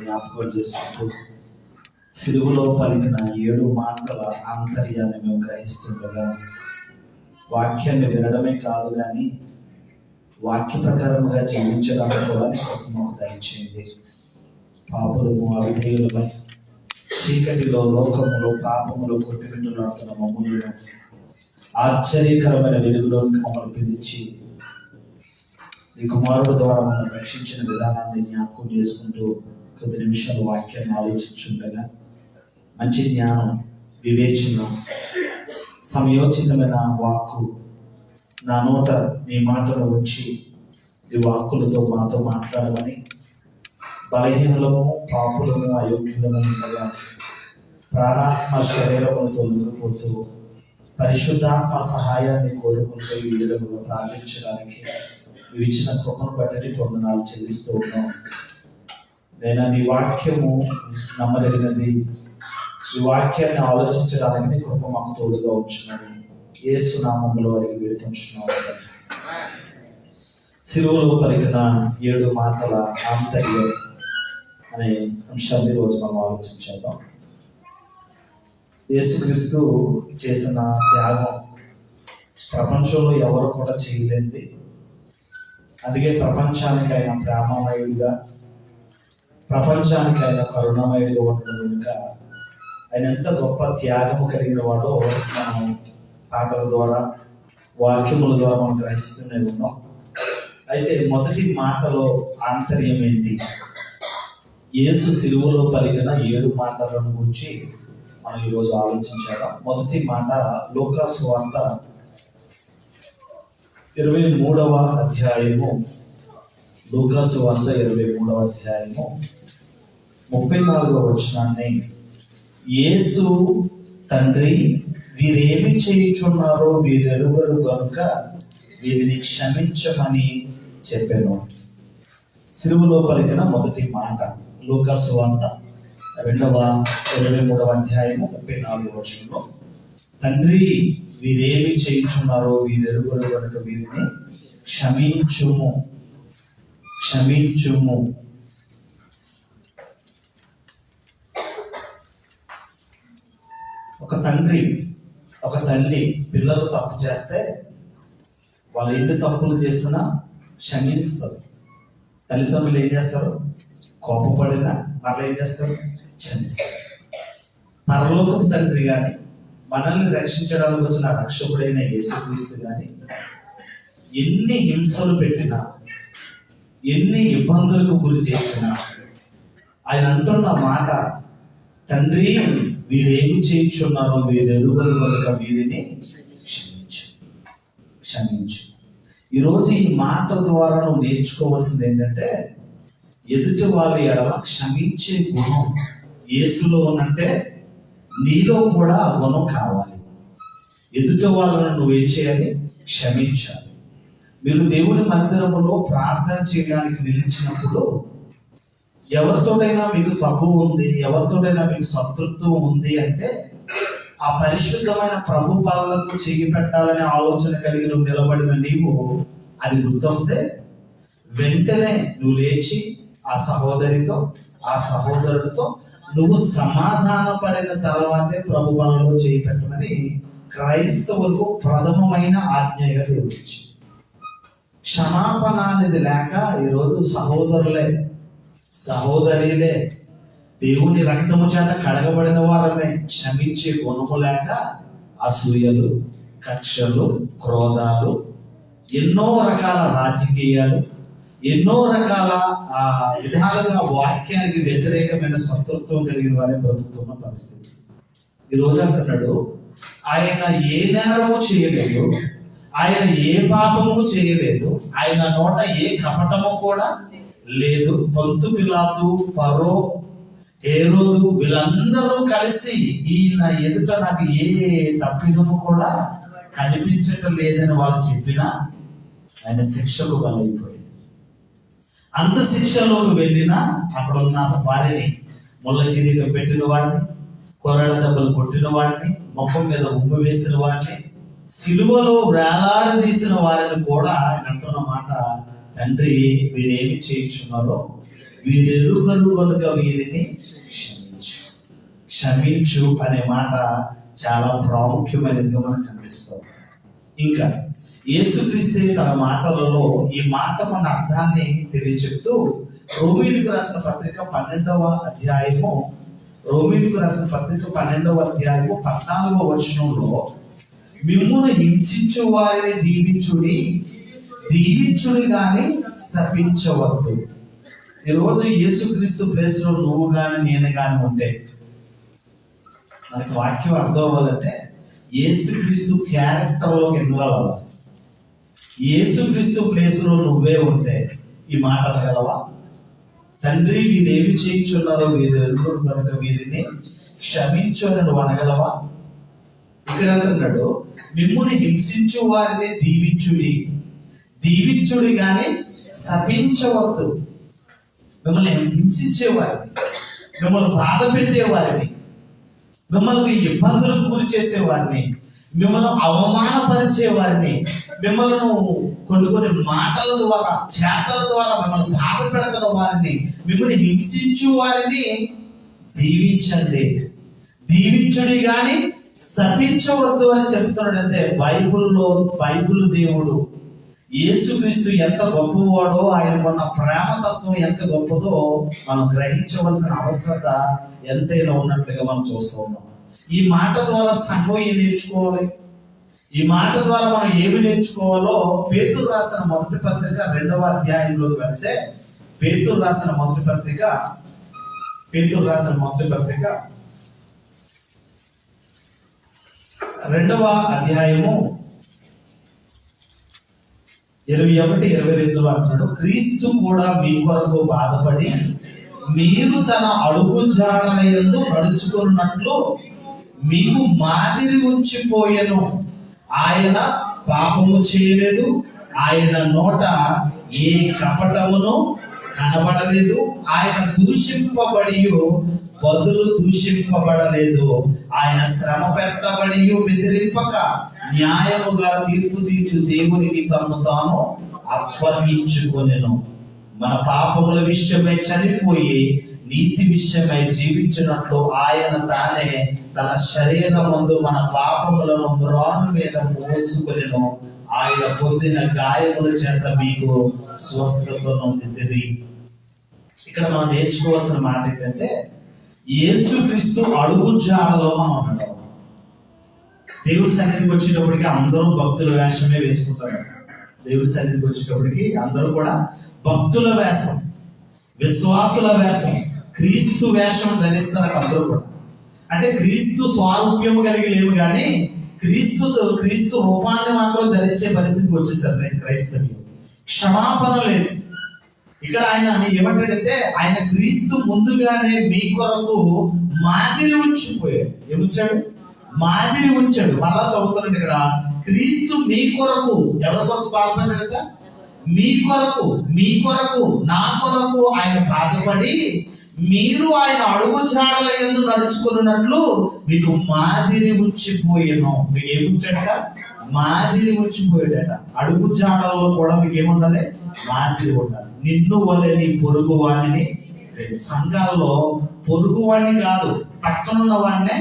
జ్ఞాపకం చేసుకుంటూ సిలువలో పలికిన 7 మాటల ఆంతర్యాన్ని మేము గ్రహిస్తుండగా వాక్యాన్ని వినడమే కాదు కానీ వాక్య ప్రకారముగా జీవించడానికి కూడా మాకు దయచేయండి. పాపులము అవిధేయులమై చీకటిలో లోకములో పాపములో కొట్టుమిట్టులాడుతున్న మమ్మల్ని ఆశ్చర్యకరమైన వెలుగులోకి మమ్మల్ని పిలిచి ఈ కుమారుడు ద్వారా మమ్మల్ని రక్షించిన విధానాన్ని జ్ఞాపకం చేసుకుంటూ కొద్ది నిమిషాలు వాక్యాన్ని ఆలోచించుండగా మంచి జ్ఞానం, వివేచన, సమయోచితమైన వాక్కు నా నోట నీ మాటలు వచ్చి నీ వాక్కులతో మాతో మాట్లాడమని బలహీనలము, పాపులము, అయోగ్యులము ఉండగా ప్రాణాత్మ శరీరములతో నిలబోతూ పరిశుద్ధాత్మ సహాయాన్ని కోరుకుంటూ ఈ విధంగా ప్రార్థించడానికి నువ్వు ఇచ్చిన కృపను బట్టి వందనాలు చెల్లిస్తూ ఉన్నాం. నేను నీ వాక్యము నమ్మదగినది, ఈ వాక్యాన్ని ఆలోచించడానికి నీ కృప మాకు తోడుగా ఉంచున్నాను. యేసు నామములో అడిగి వేడుకుంటున్నాను. సిలువలో పలికిన 7 మాటల ఆంతర్యం అనే అంశాన్ని రోజు మనం ఆలోచించేద్దాం. యేసుక్రీస్తు చేసిన త్యాగం ప్రపంచంలో ఎవరు కూడా చేయలేంది. అందుకే ప్రపంచానికి ఆయన ప్రేమమయుడిగా, ప్రపంచానికి ఆయన కరుణమయుడిగా ఉండడం కనుక ఆయన ఎంత గొప్ప త్యాగము కలిగిన వాడో మనం పాటల ద్వారా, వాక్యముల ద్వారా మనం గ్రహిస్తూనే ఉన్నాం. అయితే మొదటి మాటలో ఆంతర్యం ఏంటి? యేసు సిలువలో పలికిన 7 మాటలను గురించి మనం ఈరోజు ఆలోచించాలి. మొదటి మాట లూకా సువార్త 23వ అధ్యాయము, లూకా సువార్త 23వ అధ్యాయము 34వ వచనాన్ని, యేసు తండ్రి వీరేమి చేయుచున్నారో వీరెరుగరు కనుక వీరిని క్షమించమని చెప్పాను. సిలువలో పలికిన మొదటి మాట లూకా సువార్త 23వ అధ్యాయము 34వ వచనంలో, తండ్రి వీరేమి చేయుచున్నారో వీరెరుగరు కనుక వీరిని క్షమించుము క్షమించుము. ఒక తండ్రి, ఒక తల్లి పిల్లలు తప్పు చేస్తే వాళ్ళు ఎన్ని తప్పులు చేసినా క్షమిస్తారు. తల్లిదండ్రులు ఏం చేస్తారు? కోపపడినా మరలా ఏం చేస్తారు? క్షమిస్తారు. పరలోకపు తండ్రి కానీ మనల్ని రక్షించడానికి వచ్చిన రక్షకుడైన యేసుక్రీస్తు కానీ ఎన్ని హింసలు పెట్టినా, ఎన్ని ఇబ్బందులకు గురి చేసినా ఆయన అంటున్న మాట, తండ్రి వీరేమి చేయించున్నారో వీరెరుగరు కనుక వీరిని క్షమించు క్షమించు. ఈరోజు ఈ మాట ద్వారా నువ్వు నేర్చుకోవాల్సింది ఏంటంటే, ఎదుటి వాళ్ళ ఎడల క్షమించే గుణం యేసులో ఉన్నట్టే నీలో కూడా ఆ గుణం కావాలి. ఎదుటి వాళ్ళను నువ్వేం చేయాలి? క్షమించాలి. మీరు దేవుని మందిరములో ప్రార్థన చేయడానికి నిలిచినప్పుడు ఎవరితోటైనా మీకు తప్పు ఉంది, ఎవరితోటైనా మీకు సంతృప్తి ఉంది అంటే ఆ పరిశుద్ధమైన ప్రభు పాలనకు చెయ్యి పెట్టాలనే ఆలోచన కలిగి నువ్వు నిలబడిన నీవు అది గుర్తొస్తే వెంటనే నువ్వు లేచి ఆ సహోదరితో, ఆ సహోదరుడితో నువ్వు సమాధాన పడిన తర్వాతే ప్రభు పాలనలో చేయి పెట్టమని క్రైస్తవులకు ప్రథమమైన ఆజ్ఞగా దేవుడు. క్షమాపణ అనేది లేక ఈరోజు సహోదరులే, సహోదరులే, దేవుని రక్తము చేత కడగబడిన వారమే క్షమించే గుణము లేక అసూయలు, కక్షలు, క్రోధాలు, ఎన్నో రకాల రాజకీయాలు, ఎన్నో రకాల విధాలుగా వాక్యానికి వ్యతిరేకమైన సంతృప్తం కలిగిన వారే బ్రతుకుతున్న పరిస్థితి. ఈరోజు అంటున్నాడు, ఆయన ఏ నేరము చేయలేదు, ఆయన ఏ పాపము చేయలేదు, ఆయన నోట ఏ కపటము కూడా లేదు. పొంతు పిలాతు, ఫరో, హేరోదు వీళ్ళందరూ కలిసి ఈయన ఎదుట నాకు ఏ తప్పిదము కూడా కనిపించటం లేదని వాళ్ళు చెప్పినా ఆయన శిక్షకు బలైపోయింది. అంత శిక్షలోకి వెళ్ళినా అక్కడ ఉన్న వారిని, ముళ్ళ కిరీటం పెట్టిన వారిని, కొరడ దెబ్బలు కొట్టిన వారిని, మొహం మీద ఉమ్ము వేసిన వారిని, సిలువలో వేలాడదీసిన వారిని కూడా ఆయన అంటున్న మాట, తండ్రి వీరేమి చేయించున్నారో వీరెరుగరు కనుక వీరిని క్షమించు అనే మాట చాలా ప్రాముఖ్యమైనదిగా మనకు కనిపిస్తుంది. ఇంకా యేసుక్రీస్తు తన మాటలలో ఈ మాట మన అర్థాన్ని తెలియచెప్తూ రోమీయులకు రాసిన పత్రిక 12వ అధ్యాయము 14వ వచనంలో మిమ్మును హింసించు వారిని దీవించుడి గాని శపించవద్దు. ఈరోజు యేసుక్రీస్తు ప్లేస్ లో నువ్వు గాని నేను గాని ఉంటే మనకి వాక్యం అర్థం అవ్వాలంటే యేసుక్రీస్తు క్యారెక్టర్ లోకి ఇన్వాల్వ్ అవ్వాలి. యేసుక్రీస్తు ప్లేస్ లో నువ్వే ఉంటే ఈ మాట అనగలవా? తండ్రి వీరేమి చేయించున్నారో వీరు ఎరుగురు కనుక వీరిని క్షమించు అని నువ్వు అనగలవా? ఇక్కడ అంటున్నాడు మిమ్ముని హింసించు వారిని దీవించుడి గాని శపించవద్దు. మిమ్మల్ని హింసించేవారిని, మిమ్మల్ని బాధ పెట్టేవారిని, మిమ్మల్ని ఇబ్బందులకు గురి చేసేవారిని, మిమ్మల్ని అవమానపరిచేవారిని, మిమ్మల్ని కొన్ని మాటల ద్వారా చేతల ద్వారా మిమ్మల్ని బాధ పెడుతున్న వారిని, మిమ్మల్ని హింసించు వారిని దీవించుడి గాని శపించవద్దు అని చెప్తున్నాడు. అంటే బైబిల్ దేవుడు యేసుక్రీస్తు ఎంత గొప్పవాడో, ఆయనకున్న ప్రేమతత్వం ఎంత గొప్పదో మనం గ్రహించవలసిన అవసరత ఎంతైనా ఉన్నట్లుగా మనం చూస్తూ ఉన్నాం. ఈ మాట ద్వారా సంఘం ఏం నేర్చుకోవాలి? ఈ మాట ద్వారా మనం ఏమి నేర్చుకోవాలో పేతురు రాసిన మొదటి పత్రిక 2వ అధ్యాయంలోకి వెళ్తే, పేతురు రాసిన మొదటి పత్రిక 2వ అధ్యాయము 21-22 అంటున్నాడు, క్రీస్తు కూడా మీ కొరకు బాధపడి మీరు తన అడుగు జాడల యందు నడుచుకున్నట్లు మీకు మాదిరి ఉంచిపోయెను. ఆయన పాపము చేయలేదు, ఆయన నోట ఏ కపటమును కనబడలేదు, ఆయన దూషింపబడలేదు, ఆయన శ్రమ పెట్టబడి బెదిరింపక న్యాయముగా తీర్పు తీర్చు దేవునికి తను తాను అప్పగించుకొనెను. మన పాపముల విషయమై చనిపోయి నీతి విషయమై జీవించినట్లు ఆయన తానే తన శరీరమందు మన పాపములను మ్రాను మీద మోసుకొనెను. ఆయన పొందిన గాయముల చేత మీకు స్వస్థత నొందితిరి. ఇక్కడ మనం నేర్చుకోవాల్సిన మాట ఏంటంటే యేసుక్రీస్తు అడుగు జాడలో మనం ఉండడం. దేవుడి సన్నిధికి వచ్చేటప్పటికి అందరూ భక్తుల వేషమే వేసుకుంటారు. దేవుడి సన్నిధికి వచ్చేటప్పటికి అందరూ కూడా భక్తుల వేషం, విశ్వాసుల వేషం, క్రీస్తు వేషం ధరిస్తారు అందరూ కూడా. అంటే క్రీస్తు స్వారూప్యము కలిగి లేవు కానీ క్రీస్తు రూపాన్ని మాత్రం ధరించే పరిస్థితికి వచ్చేసారు క్రైస్తవులు. క్షమాపణ లేదు. ఇక్కడ ఆయన ఏమంటాడంటే ఆయన క్రీస్తు ముందుగానే మీ కొరకు మాదిరి ఉంచిపోయాడు. ఏముంచాడు? మాదిరి ఉంచాడు. మళ్ళా చదువుతున్నాడు ఇక్కడ, క్రీస్తు మీ కొరకు ఎవరి కొరకు బాధపడ్డాడట? మీ కొరకు నా కొరకు ఆయన బాధపడి మీరు ఆయన అడుగు జాడల యందు నడుచుకున్నట్లు మీకు మాదిరి ఉంచిపోయాను. మీకు ఏముంచాడట? మాదిరి ఉంచిపోయాడట. అడుగు జాడలలో కూడా మీకు ఏముండాలి? మాదిరి ఉండాలి. నిన్ను వలె నీ పొరుగు వాడిని, సంఘాలలో పొరుగు వాడిని కాదు, పక్కనున్న వాడినే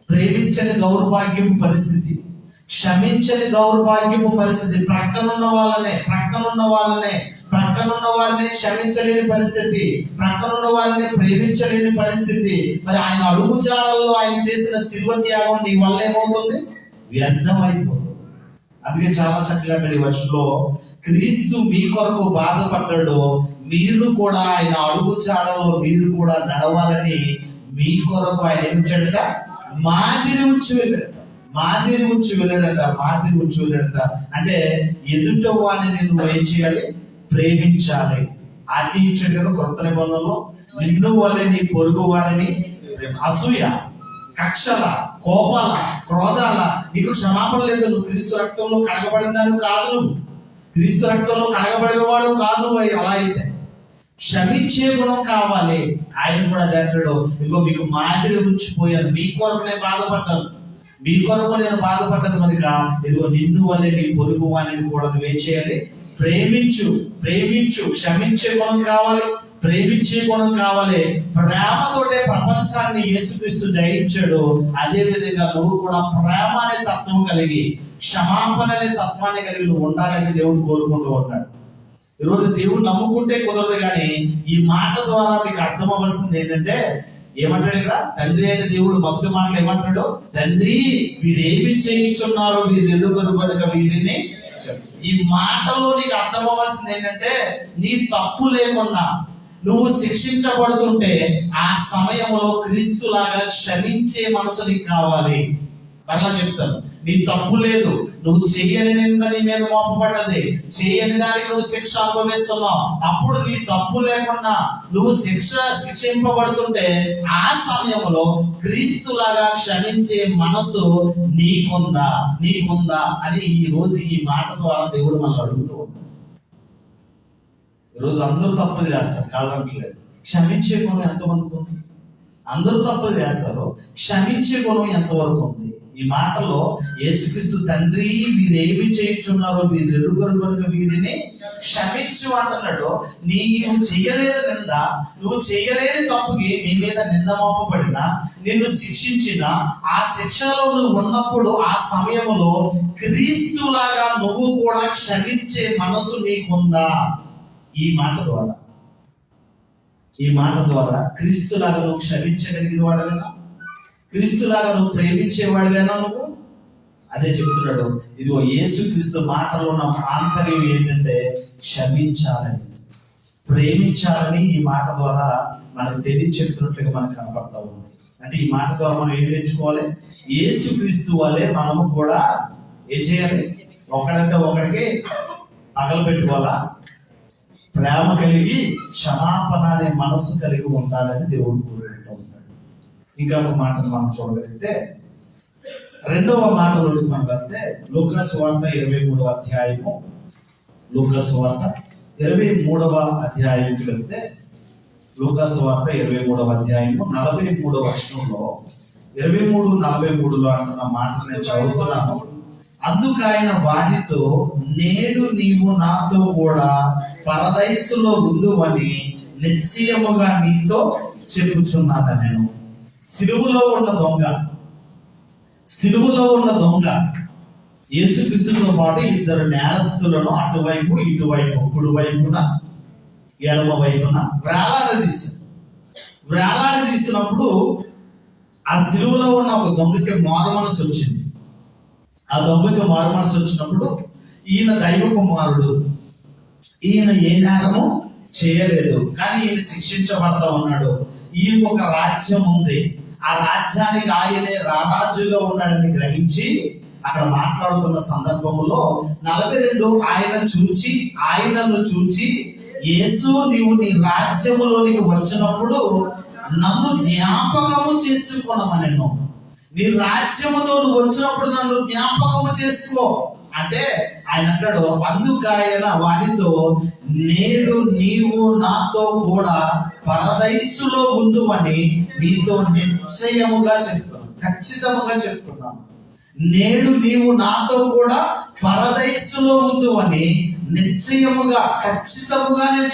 ప్రేమించని దౌర్భాగ్యపు పరిస్థితి, క్షమించని దౌర్భాగ్యపు పరిస్థితి, ప్రక్కనున్న వారిని క్షమించలేని పరిస్థితి, ప్రక్కనున్న వారిని ప్రేమించలేని పరిస్థితి. మరి ఆయన అడుగు జాడల్లో ఆయన చేసిన శిల్వ త్యాగం నీ వల్ల ఏమవుతుంది? వ్యర్థమైపోతుంది. అందుకే చాలా చక్కగా ఈ వర్షంలో క్రీస్తు మీ కొరకు బాధపడ్డాడు, మీరు కూడా ఆయన అడుగు జాడల్లో మీరు కూడా నడవాలని మీ కొరకు ఆయన ఏం చేయడట? మాదిరి ఉంచి వెళ్ళాడట. అంటే ఎదుట వాడిని నువ్వు ఏం చేయాలి? ప్రేమించాలి. అది ఇచ్చాడు కదా కొత్త నిబంధనలో. నిన్ను వలె నీ పొరుగు వాడిని, అసూయ, కక్షల, కోపాల, క్రోధాల నీకు క్షమాపణ లేదు. నువ్వు క్రీస్తు రక్తంలో కడగబడిన దాని కాదు, క్రీస్తు రక్తంలో కడగబడిన వాడు కాదు. అలా అయితే క్షమించే గుణం కావాలి. ఆయన కూడా దగ్గరలో ఇదిగో మీకు మాదిరి ఉంచిపోయాను, మీ కొరకు నేను బాధపడ్డాను కనుక ఇదిగో నిన్ను వల్లే నీ పొరుగు వాణిని కూడా నువ్వేం చేయాలి? ప్రేమించు. క్షమించే గుణం కావాలి, ప్రేమించే గుణం కావాలి. ప్రేమతోటే ప్రపంచాన్ని యేసుక్రీస్తు జయించాడు. అదే విధంగా నువ్వు కూడా ప్రేమ అనే తత్వం కలిగి, క్షమాపణ అనే తత్వాన్ని కలిగి నువ్వు ఉండాలని దేవుడు కోరుకుంటూ ఉన్నాడు. ఈరోజు దేవుడు నమ్ముకుంటే కుదరదు, కానీ ఈ మాట ద్వారా మీకు అర్థం అవ్వాల్సింది ఏంటంటే, ఏమంటాడు ఇక్కడ? తండ్రి అయిన దేవుడు మొదటి మాటలు ఏమంటాడు? తండ్రి, వీరేమి చేయించున్నారు, వీరు ఎరుగరు కనుక వీరిని. ఈ మాటలో నీకు అర్థం అవ్వాల్సింది ఏంటంటే, నీ తప్పు లేకుండా నువ్వు శిక్షించబడుతుంటే ఆ సమయంలో క్రీస్తులాగా క్షమించే మనసు నీకు కావాలి. అట్లా చెప్తాను. నీ తప్పు లేదు, నువ్వు చేయని నింద నీ మీద మోపబడ్డది, చేయని దానికి నువ్వు శిక్ష అనుభవిస్తున్నావు. అప్పుడు నీ తప్పు లేకుండా నువ్వు శిక్షింపబడుతుంటే ఆ సమయంలో క్రీస్తులాగా క్షమించే మనసు నీకుందా అని ఈ రోజు ఈ మాట ద్వారా దేవుడు మనల్ని అడుగుతూ ఉన్నాడు. ఈరోజు అందరూ తప్పులు చేస్తారు, కాదనట్లేదు. క్షమించే గుణం ఎంతమందికి ఉంది? అందరూ తప్పులు చేస్తారు, క్షమించే గుణం ఎంతవరకు ఉంది? ఈ మాటలో యేసుక్రీస్తు తండ్రి, వీరేమి చేయించున్నారో వీరు ఎరుగరు కనుక వీరిని క్షమించు అంటున్నాడు. నీవు చేయలేదు నింద, నువ్వు చేయలేని తప్పుకి నీ మీద నింద మోపబడినా, నిన్ను శిక్షించిన ఆ శిక్షలో నువ్వు ఉన్నప్పుడు ఆ సమయంలో క్రీస్తులాగా నువ్వు కూడా క్షమించే మనసు నీకుందా? ఈ మాట ద్వారా క్రీస్తులాగా నువ్వు క్షమించగలిగిన వాడవేనా? క్రీస్తులాగా నువ్వు ప్రేమించేవాడివేనా నువ్వు? అదే చెప్తున్నాడు. ఇదిగో యేసుక్రీస్తు మాటలో ఉన్న ఆంతర్యం ఏంటంటే క్షమించాలని, ప్రేమించాలని ఈ మాట ద్వారా మనకు చెప్తున్నట్లుగా మనకు కనపడతా ఉంది. అంటే ఈ మాట ద్వారా మనం ఏం నేర్చుకోవాలి? యేసుక్రీస్తు వల్లే మనము కూడా ఏం చేయాలి? ఒకడంటే ఒకడికి పగలు పెట్టుకోవాలా, ప్రేమ కలిగి క్షమాపణ అనే మనసు కలిగి ఉండాలని దేవుడు కోరుకుంటూ ఉంటాడు. ఇంకా ఒక మాటను మనం చూడగలిగితే, రెండవ మాటలోకి మనం వెళ్తే లూకా సువార్త 23వ అధ్యాయము, లూకా సువార్త 23వ అధ్యాయంకి వెళ్తే, లూకా సువార్త 23వ అధ్యాయము 43వ వచనంలో 23:43లో అంటున్న మాటను నేను చదువుతున్నాను. అందుకు ఆయన వారితో, నేడు నీవు నాతో కూడా పరదైసులో ఉందువని నిశ్చయముగా నీతో చెప్పుచున్నాను. నేను సిలువలో ఉన్న దొంగ యేసుక్రీస్తుతో పాటు ఇద్దరు నేరస్తులను అటువైపు ఇటువైపు, కుడివైపున ఎడమ వైపున వేలాడదీసినప్పుడు ఆ సిలువలో ఉన్న ఒక దొంగకి మారుమనసు వచ్చింది. ఆ దొంగకి మారుమనసు వచ్చినప్పుడు, ఈయన దైవ కుమారుడు, ఈయన ఏ నేరము చేయలేదు, కానీ ఈయన శిక్షించబడతా ఉన్నాడు. ఈయనకు ఒక రాజ్యం ఉంది, ఆ రాజ్యానికి ఆయనే రారాజుగా ఉన్నాడని గ్రహించి అక్కడ మాట్లాడుతున్న సందర్భంలో 42 ఆయనను చూచి యేసు, నీవు నీ రాజ్యములోనికి వచ్చినప్పుడు నన్ను జ్ఞాపకము చేసుకున్నామనెను. నీ రాజ్యముతో నువ్వు వచ్చినప్పుడు నన్ను జ్ఞాపకము చేసుకో అంటే ఆయన అంటాడు. అందుకు ఆయన వానితో, నేడు నీవు నాతో కూడా పరదైసులో ఉందుమని నీతో నిశ్చయముగా చెప్తున్నాను, ఖచ్చితముగా చెప్తున్నాను. నేడు నీవు నాతో కూడా పరదైసులో ఉందుమని నిశ్చయముగా, ఖచ్చితముగా నేను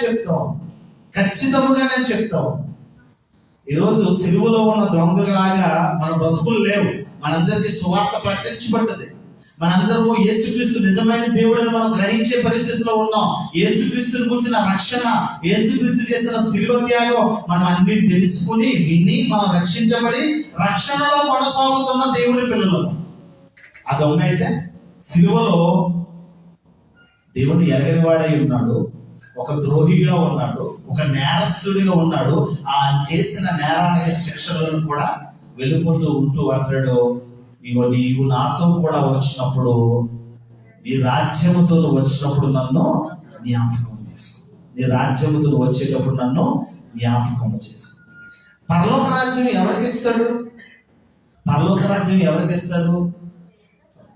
చెప్తాను. ఈరోజు సిలువలో ఉన్న దొంగలాగా మన బ్రతుకులు లేవు. మనందరికీ సువార్త ప్రకటించబడ్డది. మనందరము యేసుక్రీస్తు నిజమైన దేవుడని మనం గ్రహించే పరిస్థితిలో ఉన్నాం. యేసుక్రీస్తుని గురించిన రక్షణ, యేసుక్రీస్తు చేసిన సిలువ త్యాగం మనం అన్ని తెలుసుకుని విని మనం రక్షించబడి రక్షణలో కొనసాగుతున్న దేవుని పిల్లలు. ఆ దొంగ అయితే సిలువలో దేవుని ఎరగని వాడై ఉన్నాడు, ఒక ద్రోహిగా ఉన్నాడు, ఒక నేరస్తుడిగా ఉన్నాడు. ఆ చేసిన నేరానికి శిక్షలను కూడా వెళ్ళిపోతూ ఉంటూ అంటాడు, నీవు నాతో కూడా వచ్చినప్పుడు, నీ రాజ్యముతో వచ్చినప్పుడు నన్ను జ్ఞాపకం చేసుకో. నీ రాజ్యముతో వచ్చేటప్పుడు నన్ను జ్ఞాపకం చేసుకో. పరలోక రాజ్యం ఎవరికి ఇస్తాడు?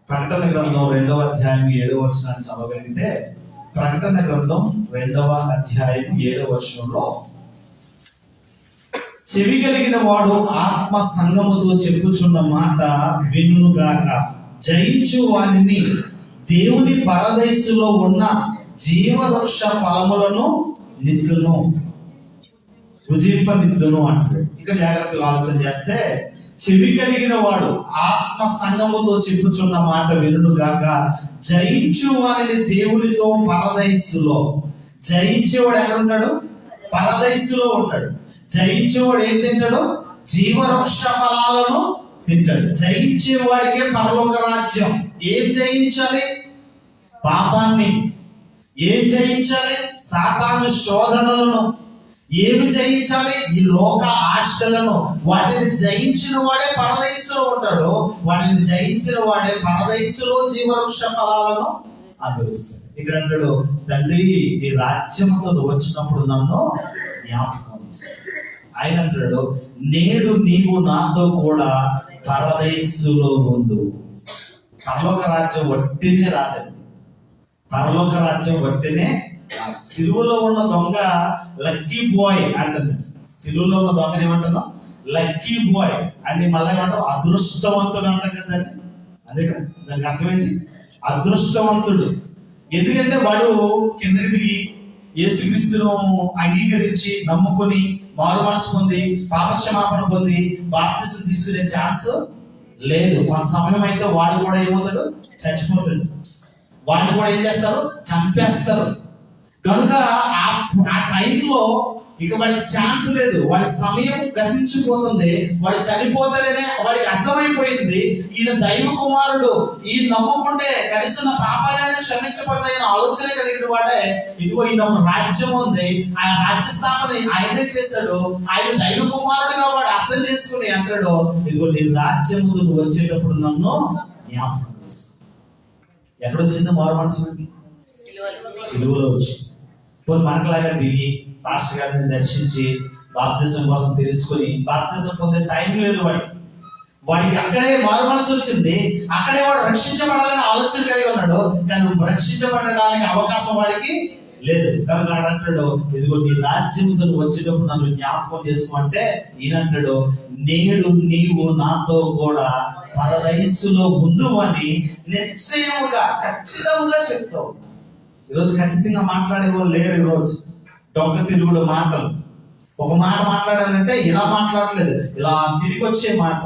ప్రకటన గ్రంథం 2వ అధ్యాయం 7వ వచనాన్ని చదవగలిగితే, ప్రకటన గ్రంథం 2వ అధ్యాయం 7వ వచనంలో, చెవి కలిగిన వాడు ఆత్మ సంగముతో చెప్పుచున్న మాట వినుగాక, జయించు వానిని దేవుని పరదైసులో ఉన్న జీవవృక్ష ఫలములను నిత్తును. భుజింపనిద్దును అంటాడు. ఇక్కడ జాగ్రత్తగా ఆలోచన చేస్తే, చెవి కలిగిన వాడు ఆత్మ సంగముతో చెప్పుచున్న మాట వినును గాక, జయించు వారిని దేవునితో పరదైసులో. జయించేవాడు ఎక్కడ ఉంటాడు? పరదైసులో ఉంటాడు. జయించేవాడు ఏం తింటాడు? జీవవృక్ష ఫలాలను తింటాడు. జయించేవాడికే పరలోక రాజ్యం. ఏం జయించాలి? పాపాన్ని. ఏం జయించాలి? సాతాను శోధనలను. ఏమి జయించాలి? ఈ లోక ఆశలను. వాటిని జయించిన వాడే పరదైసులో ఉంటాడు. వాటిని జయించిన వాడే పరదైసులో జీవవృక్ష ఫలాలను అనుభవిస్తాడు. ఇక్కడ అంటాడు, తండ్రి నీ రాజ్యంతో వచ్చినప్పుడు నన్ను జ్ఞాపకం చేస్తాడు. ఆయన అంటాడు, నేడు నీవు నాతో కూడా పరదైసులో ఉండు. పరలోక రాజ్యం వట్టినే రాదండి. పరలోక రాజ్యం వట్టినే. సిలువలో ఉన్న దొంగ లక్కీ బాయ్ అంటుంది. సిలువలో ఉన్న దొంగని ఏమంటున్నాం? లక్కీ బాయ్ అని. మళ్ళీ ఏమంటారు? అదృష్టవంతుడు అంటాం కదండి. అదే కదా దానికి అర్థమైంది, అదృష్టవంతుడు. ఎందుకంటే వాడు కిందకి దిగి యేసుక్రీస్తును అంగీకరించి నమ్ముకొని మారు మనసు పొంది పాపక్షమాపణ పొంది బాప్తిసం తీసుకునే ఛాన్స్ లేదు. కొంత సమయం అయితే వాడు కూడా ఏమవుతాడు? చచ్చిపోతాడు. వాడిని కూడా ఏం చేస్తారు? చంపేస్తారు. కనుక ఆ టైంలో ఇక వాడికి ఛాన్స్ లేదు. వాడి సమయం గతించిపోతుంది. వాడు చనిపోతాడనే వాడికి అర్థమైపోయింది. ఈయన దైవ కుమారుడు, ఈయన నమ్ముకుంటే కనీసం నా పాపాలనే క్షమించబడతాయని ఆలోచన కలిగిన వాడే, ఇదిగో ఈయన ఒక రాజ్యం ఉంది, ఆ రాజ్య స్థాపన ఆయనే చేశాడు, ఆయన దైవ కుమారుడుగా వాడు అర్థం చేసుకుని అంటాడు, ఇదిగో నీ రాజ్యంతో నువ్వు వచ్చేటప్పుడు నన్ను జ్ఞాపకం చేస్తావు. ఎక్కడొచ్చింది మారు మనసు? సిలువలో వచ్చి. పోనీ మనకులాగా దిగి పాస్టర్ గారిని దర్శించి బాప్తిజం కోసం తెలుసుకొని బాప్తిజం పొందే టైం లేదు వాడికి అక్కడే మారు మనసు వచ్చింది. అక్కడే వాడు రక్షించబడాలని ఆలోచన కలిగి ఉన్నాడు. కానీ రక్షించబడడానికి అవకాశం వాడికి లేదు. కనుక అంటాడు, ఇదిగో నీ రాజ్యంతో వచ్చేటప్పుడు నన్ను జ్ఞాపకం చేసుకోమంటే ఈయన అంటాడు, నేడు నీవు నాతో కూడా పరదైసులో ఉండు అని నిశ్చయముగా ఖచ్చితంగా చెప్తావు. ఈరోజు ఖచ్చితంగా మాట్లాడేవాళ్ళు లేరు. ఈరోజు డొంక తిరుగుడు మాటలు. ఒక మాట మాట్లాడాలంటే ఇలా మాట్లాడలేదు, ఇలా తిరిగి వచ్చే మాట.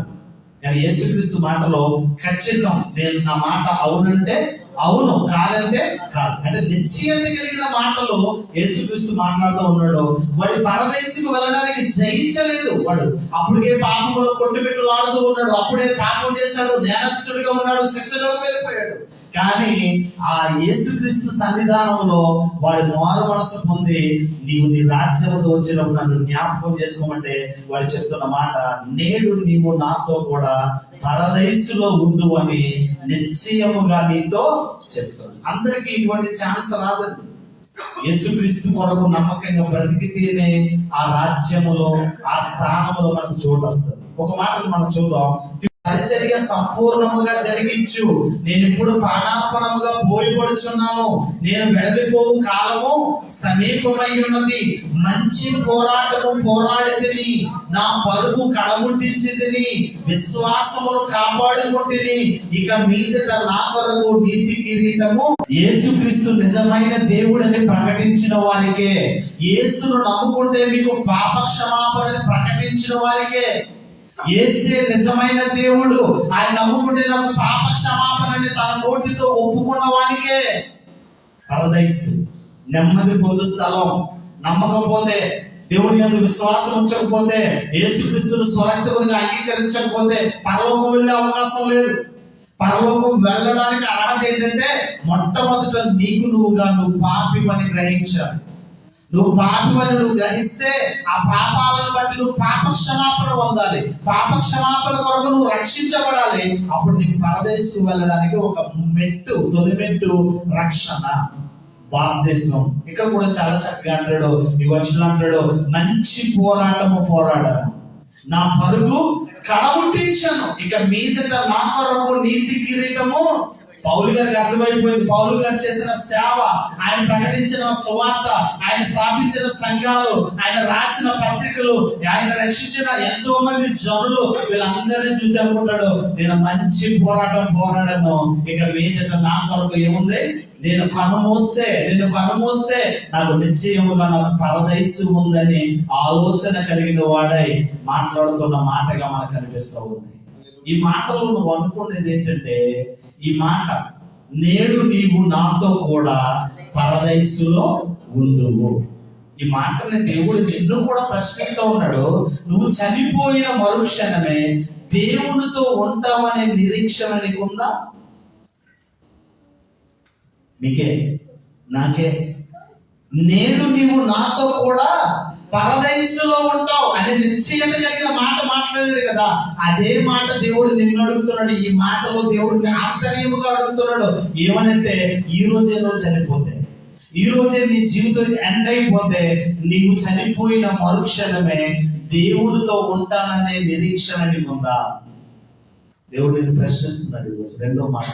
కానీ యేసుక్రీస్తు మాటలో ఖచ్చితం. నేను నా మాట అవునంటే అవును, కాదంటే కాదు. అంటే నిశ్చయత కలిగిన మాటలు యేసుక్రీస్తు మాట్లాడుతూ ఉన్నాడు. వాడి పరదేశికి వెళ్ళడానికి జయించలేదు. వాడు అప్పటికే పాపంలో కొట్టుమిట్టులాడుతూ ఉన్నాడు. అప్పుడే పాపం చేశాడు, నేరస్తుడిగా ఉన్నాడు, శిక్షలోకి వెళ్ళిపోయాడు. కానీ ఆ యేసుక్రీస్తు సన్నిధానంలో వాడి మారు మనసు పొంది నీవు నీ రాజ్యంతో వచ్చినప్పుడు నన్ను జ్ఞాపకం చేసుకోమంటే వాడు చెప్తున్న మాట, నేడు నీవు నాతో కూడా పరదైసులో ఉండు అని నిశ్చయముగా నీతో చెప్తాను. అందరికీ ఇటువంటి ఛాన్స్ రాదండి. యేసుక్రీస్తు కొరకు నమ్మకంగా బ్రతికితేనే ఆ రాజ్యములో ఆ స్థానంలో మనకు చోటు వస్తుంది. ఒక మాటను మనం చూద్దాం. పరిచర్య సంపూర్ణముగా జరిగించు, నేను ఇప్పుడు ప్రాణార్పణముగా పోయిపడుచున్నాను, నేను వెడలిపోవు కాలము సమీపమై ఉన్నది, మంచి పోరాటము పోరాడితిని, నా పరుగు కడముట్టించితిని, విశ్వాసమును కాపాడుకుంటుని, ఇక మీదట నా కొరకు నీతి కిరీటము. యేసుక్రీస్తు నిజమైన దేవుడని ప్రకటించిన వారికే, యేసును నమ్ముకుంటే మీకు పాప క్షమాపణని ప్రకటించిన వారికే, యేసే నిజమైన దేవుడు, ఆయన నమ్ముకుంటే నాకు పాప క్షమాపణని తన నోటితో ఒప్పుకున్న వానికే పరదైసు, నెమ్మది పొందు స్థలం. నమ్మకపోతే, దేవుని యందు విశ్వాసం ఉంచకపోతే, యేసుక్రీస్తును స్వరక్తకునిగా అంగీకరించకపోతే పరలోకం వెళ్ళే అవకాశం లేదు. పరలోకం వెళ్ళడానికి అర్హత ఏంటంటే మొట్టమొదట నువ్వు పాపివని గ్రహించాలి. నువ్వు పాపమని నువ్వు గ్రహిస్తే ఆ పాపాలను బట్టి నువ్వు పాప క్షమాపణ పొందాలి. పాప క్షమాపణ కొరకు నువ్వు రక్షించబడాలి. అప్పుడు నీకు పరదేశం వెళ్ళడానికి ఒక మెట్టు, తొలి మెట్టు రక్షణ, బాప్తిసం. ఇక్కడ కూడా చాలా చక్కగా అంటాడు, ఈ వచనం అంటాడు, మంచి పోరాటము పోరాడాను, నా పరుగు కడముట్టించాను, ఇక మీదట నా కొరకు నీతి కిరీటము పౌలు గారికి అర్థమైపోయింది. పౌలు గారు చేసిన సేవ, ఆయన ప్రకటించిన సువార్త, ఆయన స్థాపించిన సంఘాలు, ఆయన రాసిన పత్రికలు, ఆయన రక్షించిన ఎంతో మంది జనులు, వీళ్ళందరినీ చూసి అనుకుంటాడు, నేను మంచి పోరాటం పోరాడను, ఇక మీదట నా కొరకు ఏముంది, నేను కనుమూస్తే నాకు నిశ్చయముగా నాకు పరదైసు ఉందని ఆలోచన కలిగిన వాడై మాట్లాడుతున్న మాటగా మనకు కనిపిస్తూ ఉంది. ఈ మాటలో నువ్వు అనుకునేది ఏంటంటే, ఈ మాట, నేడు నీవు నాతో కూడా పరదైసులో ఉందువు. ఈ మాటని దేవుడు నిన్ను కూడా ప్రశ్నిస్తూ ఉన్నాడు. నువ్వు చనిపోయిన మరుక్షణమే దేవునితో ఉంటావనే నిరీక్షణ నీకుందా? నీకే, నాకే. నేడు నీవు నాతో కూడా పరదైసులో ఉంటావు అనే నిశ్చయత కలిగిన మాట మాట్లాడాడు కదా. అదే మాట దేవుడు నిన్ను అడుగుతున్నాడు. ఈ మాటలో దేవుడిని ఆంతర్యముగా అడుగుతున్నాడు. ఏమనంటే, ఈ రోజే నువ్వు చనిపోతే, ఈ రోజే నీ జీవితం ఎండ్ అయిపోతే, నీవు చనిపోయిన మరుక్షణమే దేవుడితో ఉంటాననే నిరీక్షణ నీకుందా? దేవుడు నిన్ను ప్రశ్నిస్తున్నాడు ఈరోజు. రెండో మాట,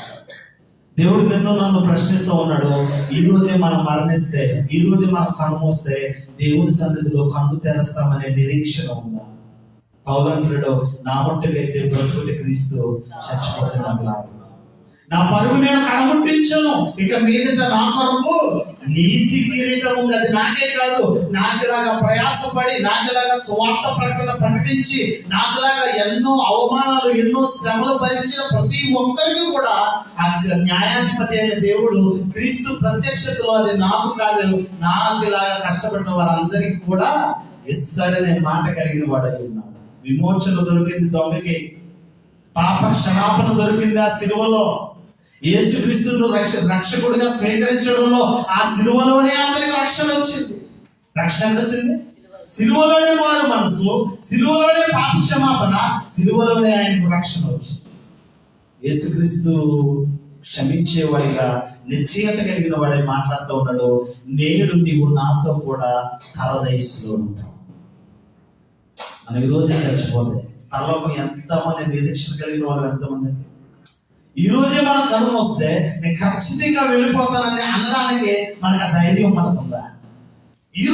దేవుడు నన్ను ప్రశ్నిస్తూ ఉన్నాడు. ఈ రోజే మనం మరణిస్తే, ఈ రోజే మనం కనుమూస్తే దేవుని సన్నిధిలో కన్ను తెరస్తామనే నిరీక్షణ ఉందా? పౌలు అంటాడు, నా మట్టుకైతే బ్రతుకుటి క్రీస్తు, చచ్చిపోతున్నాను లాభం. నా పరుగు నేను కనముట్టించను, ఇక మీదట నా కొరకు నీతి కిరీటం ఉంది. అది నాకే కాదు, నాకులాగా ప్రయాసపడి, నాకులాగా సువార్త ప్రకటించి, నాకులాగా ఎన్నో అవమానాలు, ఎన్నో శ్రమలు భరించిన ప్రతి ఒక్కరికి కూడా ఆ న్యాయాధిపతి అయిన దేవుడు క్రీస్తు ప్రత్యక్షతలో అది నాకు కాదు, నాకులాగా కష్టపడిన వారందరికీ కూడా ఇస్తాడనే మాట కలిగిన వాడై ఉన్నాడు. విమోచన దొరికింది దొంగకి, పాప క్షమాపణ దొరికింది ఆ సిలువలో. యేసుక్రీస్తును రక్షకుడిగా స్వీకరించడంలో ఆ సిలువలోనే అందరికి రక్షణ వచ్చింది. రక్షణ ఎక్కడ వచ్చింది? సిలువలోనే మారు మనసు, సిలువలోనే పాప క్షమాపణ, సిలువలోనే ఆయనకు రక్షణ వచ్చింది. యేసుక్రీస్తు క్షమించేవాడిగా నిశ్చయత కలిగిన వాడే మాట్లాడుతూ ఉన్నాడు, నేడు నీవు నాతో కూడా పరదైసులో ఉంటావు. మనం ఈరోజే చచ్చిపోతే పరలోకం ఎంతమంది నిరీక్షణ కలిగిన వాళ్ళు ఎంతమంది? ఈ రోజే మనం కనుమ వస్తే నేను ఖచ్చితంగా వెళ్ళిపోతానని అనడానికి మనకు ఆ ధైర్యం మనకుందా? ఈ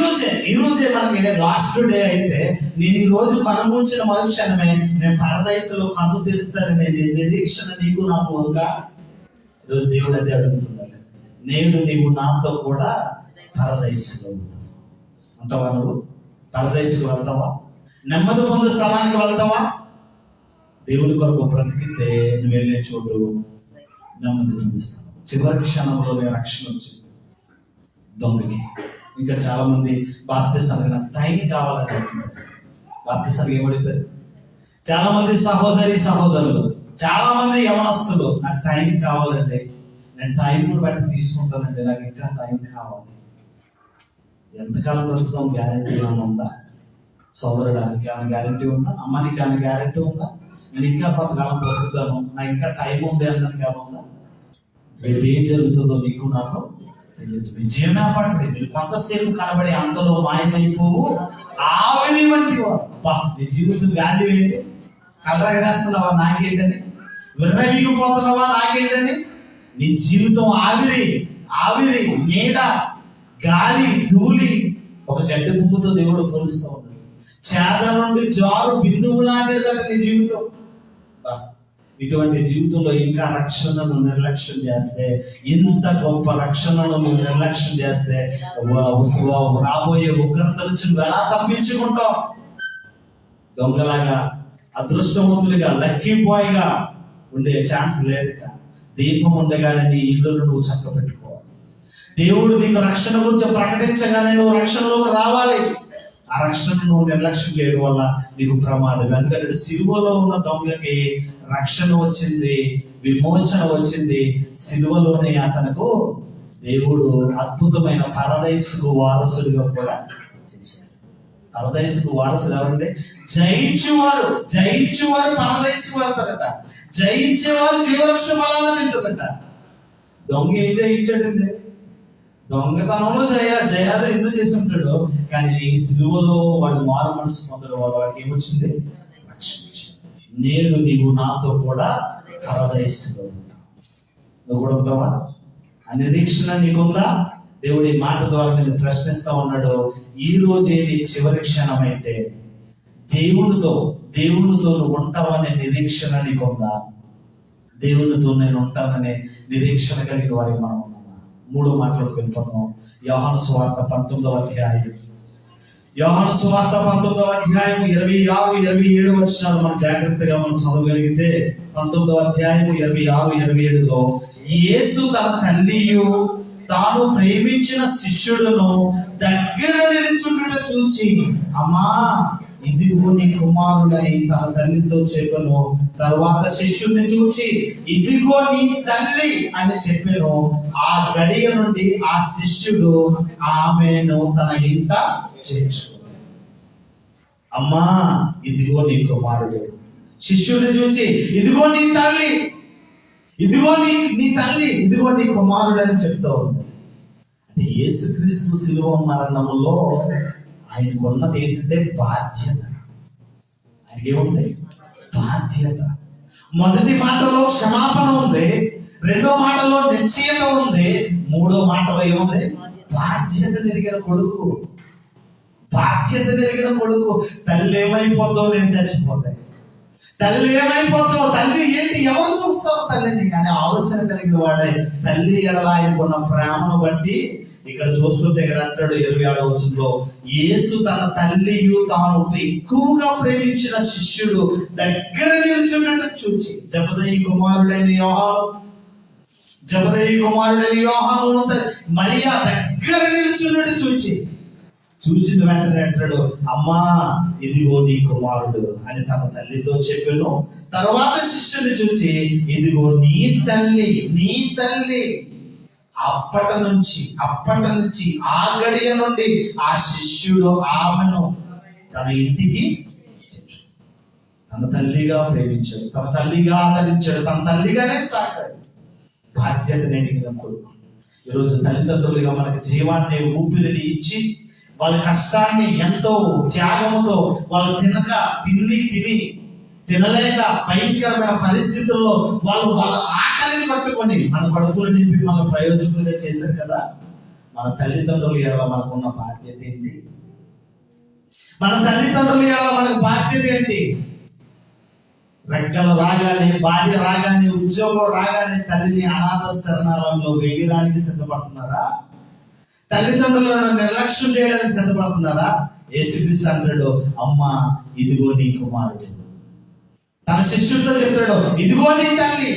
రోజే మనకి లాస్ట్ డే అయితే, నేను ఈ రోజు కనుమూర్చిన మరుక్షణమే నేను పరదైసులో కన్ను తెరుస్తాననే నిరీక్షణ నీకు నాకు ఉందా? ఈరోజు దేవుడు అదే అడుగుతున్నాడు, నేడు నీవు నాతో కూడా పరదైసులో ఉంటావా? నువ్వు పరదైసుకు వెళ్తావా? నెమ్మది పొందు స్థలానికి వెళ్తావా? దేవుని కొరకు బ్రతికితే నువ్వు వెళ్ళే చోటు నెమ్మది పొందిస్తావు. చివరి క్షణంలోనే రక్షణ వచ్చింది దొంగకి. ఇంకా చాలా మంది బాప్తిసానికి నాకు టైం కావాలని అంటున్నారు. బాప్తిసానికి ఏమడుగుతారు? చాలా మంది సహోదరులు, చాలా మంది యవనస్తులు, నాకు టైం కావాలండి, నేను టైంను బట్టి తీసుకుంటానండి, నాకు ఇంకా టైం కావాలి. ఎంతకాలం బ్రతుకుతాం గ్యారెంటీ ఏమైనా ఉందా? సోదరుడానికి ఏమైనా గ్యారెంటీ ఉందా? అమ్మానికి ఏమైనా గ్యారెంటీ ఉందా? నేను ఇంకా కొంతకాలం బ్రతుకుతాను, నాకు ఇంకా టైం ఉంది అనడానికి ఏమైనా ఉందా? రేపు ఏం జరుగుతుందో నీకు నాకు తెలియదు. విజయమే పడుతుంది. మీరు కొంతసేపు కనబడి అంతలో మాయమైపోవు ఆవిరి వంటి వాడు. నీ జీవితం వాల్యూ ఏంటి? కలరగేస్తున్నావా నాకేంటని? విర్రవీగిపోతున్నావా నాకేంటని? నీ జీవితం ఆవిరి నీడ, గాలి, ధూళి, ఒక గడ్డి పువ్వుతో దేవుడు పోలుస్తూ ఉన్నాడు. చేద నుండి జారు బిందువు లాంటిది నీ జీవితం. ఇటువంటి జీవితంలో ఇంకా రక్షణను నిర్లక్ష్యం చేస్తే, ఇంత గొప్ప రక్షణను నువ్వు నిర్లక్ష్యం చేస్తే, రాబోయే ఉగ్రత నుంచి నువ్వు ఎలా తప్పించుకుంటావు? దొంగలాగా, అదృష్టవంతులుగా, లక్కీ బాయ్గా ఉండే ఛాన్స్ లేదు. దీపం ఉండగానే నీ ఇల్లును నువ్వు చక్క పెట్టుకోవాలి. దేవుడు నీకు రక్షణ గురించి ప్రకటించగానే నువ్వు రక్షణలోకి రావాలి. ఆ రక్షణ నువ్వు నిర్లక్ష్యం చేయడం వల్ల నీకు ప్రమాదం. ఎందుకంటే సిలువలో ఉన్న దొంగకి రక్షణ వచ్చింది, విమోచన వచ్చింది. సిలువలోనే అతనుకు దేవుడు అద్భుతమైన పరదైసుకు వారసుడిగా కూడా చేశాడు. పరదైసుకు వారసుడు ఎవరంటే జయించేవారు పరదైసుకు వెళ్తారట. జయించేవారు జీవవృక్ష ఫలాలను తింటారట. దొంగ ఏం జయించాడండి? దొంగతనంలో జయాలు ఎందుకు చేసి ఉంటాడు, కానీ ఈ సిలువలో వాడు మారు మనసు పొందడం వల్ల వాడికి ఏమొచ్చింది? రక్షణ. నేడు నీవు నాతో కూడా పరదైసులో ఉంటావు. నువ్వు కూడా ఉంటావా? ఆ నిరీక్షణ నీకుందా? దేవుడు ఈ మాట ద్వారా నేను ప్రశ్నిస్తా ఉన్నాడు. ఈ రోజే నీ చివరి క్షణం అయితే దేవునితో నువ్వు ఉంటావనే నిరీక్షణ నీకుందా? దేవునితో నేను ఉంటాననే నిరీక్షణ కలిగిన వారికి మనం ఉన్నామా? 3వ మాటలకు వెళ్ళిపోతాం. యోహాను సువార్త 19వ అధ్యాయం. యోహాను సువార్త 19వ అధ్యాయం 26, 27 వచనాలు మనం జాగ్రత్తగా మనం చదవగలిగితే 19వ అధ్యాయం 26, 27లో యేసు తన తల్లియు తాను ప్రేమించిన శిష్యుడును దగ్గర నిలుచుండుట చూచి, అమ్మా ఇదిగో నీ కుమారుడని తన తల్లితో చెప్పెను. తర్వాత శిష్యుడిని చూచి, ఇదిగో నీ తల్లి అని చెప్పెను. ఆ గడియ నుండి ఆ శిష్యుడు ఆమెను తన ఇంట చేర్చుకున్నాడు. అమ్మా ఇదిగో నీ కుమారుడు. శిష్యుడిని చూచి, ఇదిగో నీ తల్లి, ఇదిగో నీ తల్లి, ఇదిగో నీ కుమారుడు అని చెప్తా ఉంది. అంటే యేసుక్రీస్తు శిలువ మరణంలో ఆయనకున్నది ఏంటంటే బాధ్యత. ఆయనకేముంది? బాధ్యత. మొదటి మాటలో క్షమాపణ ఉంది, 2వ మాటలో నిశ్చయత ఉంది, 3వ మాటలో ఏముంది? బాధ్యత నెరిగిన కొడుకు. బాధ్యత నెరిగిన కొడుకు. తల్లి ఏమైపోతుందో, నేను చచ్చిపోతాయి, తల్లి ఏమైపోతావు, తల్లి ఏంటి, ఎవరు చూస్తావు తల్లిని అనే ఆలోచన కలిగిన వాడే తల్లి ఎడల ఆయనకున్న ప్రేమను బట్టి ఇక్కడ చూస్తుంటే ఇక్కడ అంటాడు 27వ వచనంలో, యేసు తన తల్లియు తాను ఎక్కువగా ప్రేమించిన శిష్యుడు దగ్గర నిలుచున్నట్టు చూచి, జబదయి కుమారుడైన యోహాను మరియా దగ్గర నిలుచున్నట్టు చూసిన వెంటనే అంటాడు, అమ్మా ఇదిగో నీ కుమారుడు అని తన తల్లితో చెప్పాను. తర్వాత శిష్యుని చూచి, ఇదిగో నీ తల్లి. అప్పటి నుంచి ఆ గడియ నుండి ఆ శిష్యుడు ఆమెను తన ఇంటికి తన తల్లిగా ప్రేమించాడు, తన తల్లిగా ఆదరించాడు, తన తల్లిగానే సాకాడు. బాధ్యత నెడిగిన కొడుకు. ఈరోజు తల్లిదండ్రులుగా మనకి జీవాన్ని, ఊపిరిని ఇచ్చి వాళ్ళ కష్టాన్ని ఎంతో త్యాగంతో వాళ్ళు తినలేక భయంకరమైన పరిస్థితుల్లో వాళ్ళు వాళ్ళ ఆకలిని పట్టుకొని మన కడుపులు నింపి మన ప్రయోజకులుగా చేశారు కదా. మన తల్లిదండ్రులు ఎడల మనకున్న బాధ్యత ఏంటి? మన తల్లిదండ్రులు ఎడల మనకు బాధ్యత ఏంటి? రెక్కలు రాగానే, భార్య రాగానే, ఉద్యోగం రాగానే తల్లిని అనాథ శరణాలయంలో వేయడానికి సిద్ధపడుతున్నారా? తల్లిదండ్రులను నిర్లక్ష్యం చేయడానికి సిద్ధపడుతున్నారా? యేసుక్రీస్తు అంటాడు, అమ్మా ఇదిగో నీ కుమారుడు. తన శిష్యుడితో చెప్తాడు, ఇదిగో నీ తల్లి.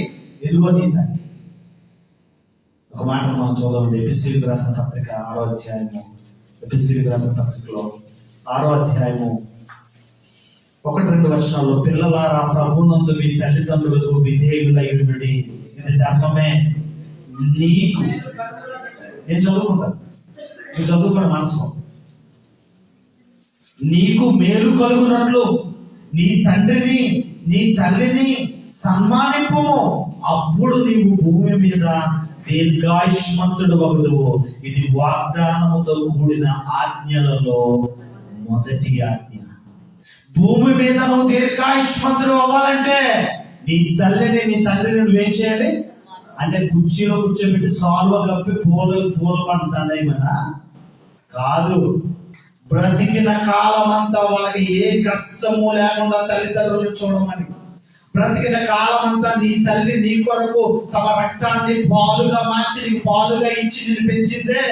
ఒక మాట మనం చూద్దామండి. ఎఫెసీయులకు రాసిన పత్రిక 6వ అధ్యాయము. ఎఫెసీయులకు రాసిన పత్రికలో 6వ అధ్యాయము 1-2 వచనాల్లో, పిల్లలారా ప్రభునందు మీ తల్లిదండ్రులకు విధేయులైయుండుడి, ఇది ధర్మమే. నీకు నేను చదువుకుంటాను, నువ్వు చదువుకున్న మనసు. నీకు మేలు కలుగునట్లు నీ తండ్రిని నీ తల్లిని సన్మానింపు, అప్పుడు నీవు భూమి మీద దీర్ఘాయుష్మంతుడు వగుదువు. ఇది వాగ్దానముతో కూడిన ఆజ్ఞలలో మొదటి ఆజ్ఞ. భూమి మీద నువ్వు దీర్ఘాయుష్మంతుడు అవ్వాలంటే నీ తండ్రిని నువ్వేం చేయాలి అంటే కుర్చీలో కూర్చోబెట్టి సాల్వ కప్పి పూల పండుతానేమన్నా కాదు. బ్రతికిన కాలం అంతా వాళ్ళకి ఏ కష్టము లేకుండా తల్లిదండ్రులను చూడమని, బ్రతికిన కాలం అంతా నీ తల్లి నీ కొరకు తమ రక్తాన్ని పాలుగా మార్చి నీకు పాలుగా ఇచ్చి నిన్ను పెంచిందే.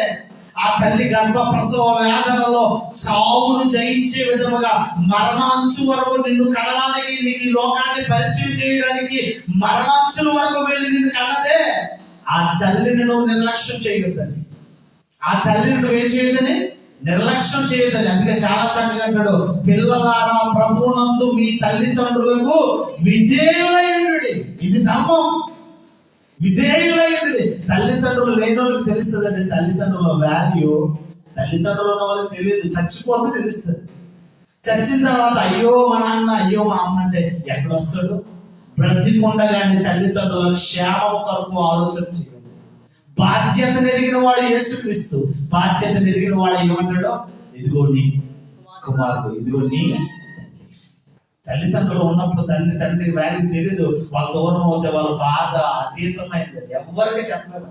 ఆ తల్లి గర్భ ప్రసవ వేదనలో చావును జయించే విధముగా మరణాంచు వరకు నిన్ను కనడానికి, నీకు ఈ లోకాన్ని పరిచయం చేయడానికి మరణాంచుల వరకు వెళ్ళి నిన్ను కన్నదే. ఆ తల్లిని నువ్వు నిర్లక్ష్యం చేయొద్దని, ఆ తల్లిని నువ్వేం చేయొద్దని, నిర్లక్ష్యం చేయొద్దని. అందుకే చాలా చక్కగా అంటాడు, పిల్లలారా ప్రభువునందు మీ తల్లిదండ్రులకు విధేయులైయుండుడి. ఇది ధర్మం. విధేయులైయుండుడి. తల్లిదండ్రులు లేని వాళ్ళకి తెలుస్తుందండి తల్లిదండ్రుల వాల్యూ. తల్లిదండ్రులు ఉన్న వాళ్ళకి తెలియదు, చచ్చిపోతే తెలుస్తుంది. చచ్చిన తర్వాత అయ్యో మా నాన్న, అయ్యో మా అమ్మ అంటే ఎక్కడొస్తాడు? బ్రతికుండగానే తల్లిదండ్రుల క్షేమం కొరకు ఆలోచన చేయదు. బాధ్యత నెరిగిన వాడు యేసుక్రీస్తు. బాధ్యత నెరిగిన వాడు ఏమంటాడో, ఇదిగో నీ కుమారుడు, ఇదిగో నీ తల్లిదండ్రులు ఉన్నప్పుడు తండ్రి వారికి తెలియదు, వాళ్ళ దూరం అవుతే వాళ్ళ బాధ అతీతమైనది, ఎవరికి చెప్పలేదు.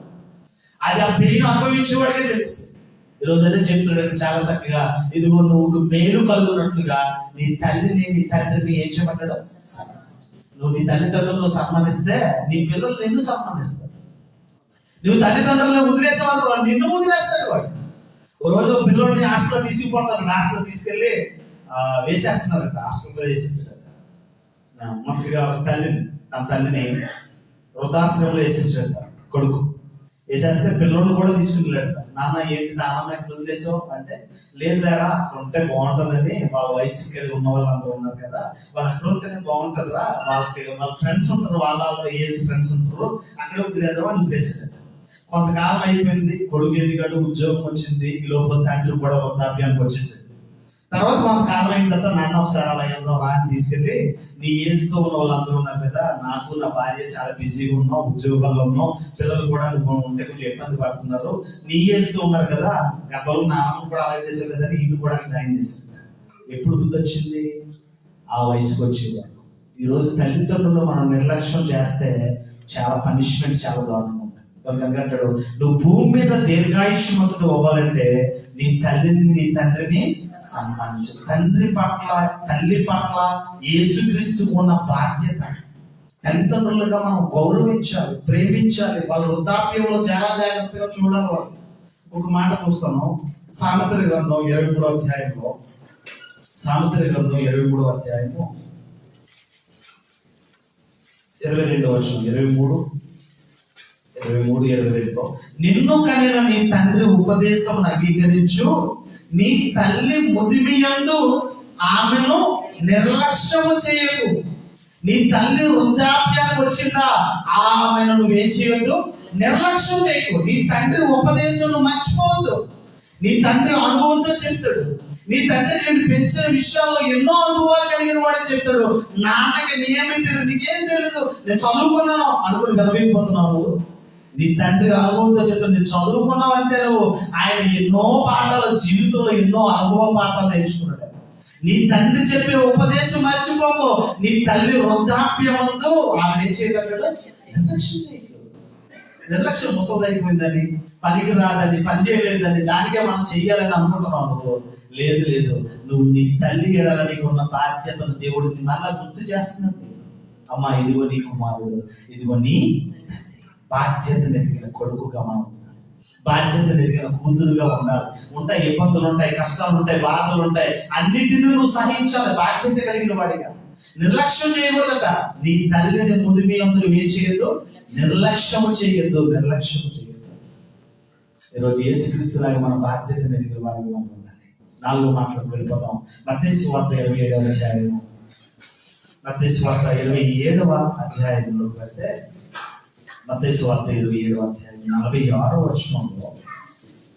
అది ఆ పెయిన్ అనుభవించేవాడికే తెలుస్తుంది. ఈరోజు అదే చెప్తున్నాడు చాలా చక్కగా, ఇదిగో నువ్వు మేలు కలుగునట్లుగా నీ తల్లిని నీ తండ్రిని ఏం చేయమంటాడు? నువ్వు నీ తల్లిదండ్రులను సన్మానిస్తే నీ పిల్లలు నిన్ను సన్మానిస్తారు. నువ్వు తల్లిదండ్రులను వదిలేసేవాడు నిన్ను వదిలేస్తాడు. వాడు ఓ రోజు పిల్లల్ని హాస్టల్లో తీసుకుపోతారు, హాస్టల్లో తీసుకెళ్ళి వేసేస్తున్నారట, హాస్టల్లో వేసేసాడట. మొదటిగా ఒక తల్లిని వృద్ధాశ్రమంలో వేసేసాడట కొడుకు. వేసేస్తే పిల్లల్ని కూడా తీసుకుని నాన్న ఏంటి నాన్న ఎక్కడ వదిలేసావు అంటే, లేదు లేరా అక్కడ ఉంటే బాగుంటుందని, వాళ్ళ వయసుకి కలిగి ఉన్న వాళ్ళు అందరూ ఉన్నారు కదా, వాళ్ళు అక్కడ ఉంటేనే బాగుంటుందిరా, వాళ్ళ ఫ్రెండ్స్ ఉంటారు, వాళ్ళ ఏజ్ ఫ్రెండ్స్ ఉంటారు, అక్కడే వదిలేదా అని వదిలేసాడట. కొంతకాలం అయిపోయింది, కొడుకు ఎదిగాడు, ఉద్యోగం వచ్చింది, ఈ లోపల తండ్రి కూడా వృద్ధాప్యానికి వచ్చేసింది. తర్వాత కొంతకాలం అయిన తర్వాత నాన్న ఒకసారి అలా వెళ్దాం రా అని తీసుకెళ్ళి, నీ ఏజ్తో ఉన్న వాళ్ళు అందరూ ఉన్నారు కదా, నాకు నా భార్య చాలా బిజీగా ఉన్నాం, ఉద్యోగాల్లో ఉన్నాం, పిల్లలు కూడా ఉంటే కొంచెం ఇబ్బంది పడుతున్నారు, నీ ఏజ్తో ఉన్నారు కదా, గతంలో నాన్న కూడా అలా చేశారు కదా, ఇల్లు కూడా జాయిన్ చేశారు. ఎప్పుడు బుద్ధి వచ్చింది? ఆ వయసుకు వచ్చేవాడు. ఈరోజు తల్లిదండ్రులు మనం నిర్లక్ష్యం చేస్తే చాలా పనిష్మెంట్ చాలా దారుణంగా ఉంటుంది. అంటాడు, నువ్వు భూమి మీద దీర్ఘాయుష్మంతుడు అవ్వాలంటే నీ తల్లిని నీ తండ్రిని సన్మానించు. తండ్రి పట్ల తల్లి పట్ల యేసుక్రీస్తుకు ఉన్న బాధ్యత. తల్లిదండ్రులుగా మనం గౌరవించాలి, ప్రేమించాలి, వాళ్ళ వృద్ధాప్యంలో చాలా జాగ్రత్తగా చూడాలి. వాళ్ళు ఒక మాట చూస్తాను, సామెతల గ్రంథం 23వ అధ్యాయంలో, సామెతల గ్రంథం 23వ అధ్యాయము 22వ వచనం, 23-22. నిన్ను కనిన నీ తండ్రి ఉపదేశం అంగీకరించు, నీ తల్లి ముదిమియందు ఆమెను నిర్లక్ష్యము చేయకు. నీ తల్లి వృద్ధాప్యానికి వచ్చిందా, ఆమెను నువ్వేం చేయొద్దు, నిర్లక్ష్యం చేయకు. నీ తండ్రి ఉపదేశం మర్చిపోవద్దు. నీ తండ్రి అనుభవంతో చెప్తాడు. నీ తండ్రి నేను పెంచిన విషయాల్లో ఎన్నో అనుభవాలు కలిగిన వాడే చెప్తాడు. నాన్నకి నీకేమీ తెలియదు, నీకేం తెలియదు, నేను చదువుకున్నాను అనుకుని గర్వైపోతున్నావు. నీ తండ్రి అనుభవంతో చెప్తాడు, నేను చదువుకున్నావు అంతే. నువ్వు ఆయన ఎన్నో పాఠాలు, జీవితంలో ఎన్నో అనుభవ పాఠాలు నేర్చుకున్నాడు. నీ తండ్రి చెప్పే ఉపదేశం మర్చిపోకు. నీ తల్లి వృద్ధాప్యమందు ఆమె ఏం చేయగలడు? నిర్లక్ష్యం ముసలైపోయిందని, పనికి రాదని, పని చేయలేదని, దానికే మనం చెయ్యాలని అనుకుంటున్నావు. నువ్వు లేదు, నువ్వు నీ తల్లి ఎడల నీకున్న బాధ్యతను దేవుడు మళ్ళా గుర్తు చేస్తున్నాడు. అమ్మా, ఇదిగో నీ కుమారుడు, ఇదిగో నీ బాధ్యత నెరిగిన కొడుకుగా మనం ఉండాలి, బాధ్యత నెరిగిన కూతురుగా ఉండాలి. ఉంటాయి ఇబ్బందులు, ఉంటాయి కష్టాలు, ఉంటాయి బాధలు ఉంటాయి, అన్నిటిని నువ్వు సహించాలి బాధ్యత కలిగిన వాడిగా. నిర్లక్ష్యం చేయకూడదట. నీ తల్లిని ముదిమి అందరూ ఏం చేయొద్దు, నిర్లక్ష్యము చేయొద్దు. ఈరోజు యేసుక్రీస్తులాగా మన బాధ్యత నెరిగిన వారిగా మనం ఉండాలి. 4 మాటలకు వెళ్ళిపోతాం. మత్తయి సువార్త 27వ అధ్యాయము, మత్తయి సువార్త 27వ అధ్యాయంలో అయితే, మత్తయి సువార్త 27వ అధ్యాయం 46వ వచనంలో,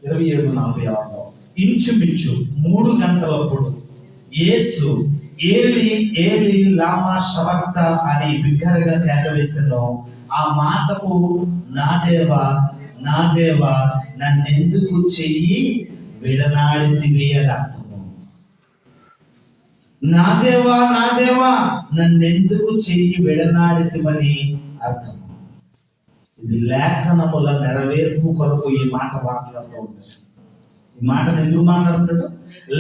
27-46లో, ఇంచుమించు 3 గంటలప్పుడు యేసు ఏలి ఏలి లామా శబక్తా అని బిగ్గరగా కేక వేసెను. ఆ మాటకు నా దేవా నా దేవా నన్నెందుకు చెయ్యి విడనాడితివి అని అర్థము. నా దేవా నన్నెందుకు చెయ్యి విడనాడితివని అర్థము. ఇది లేఖనముల నెరవేర్పు కొరకు ఈ మాట మాట్లాడుతూ ఉంటారు. ఈ మాటను ఎందుకు మాట్లాడుతున్నాడు?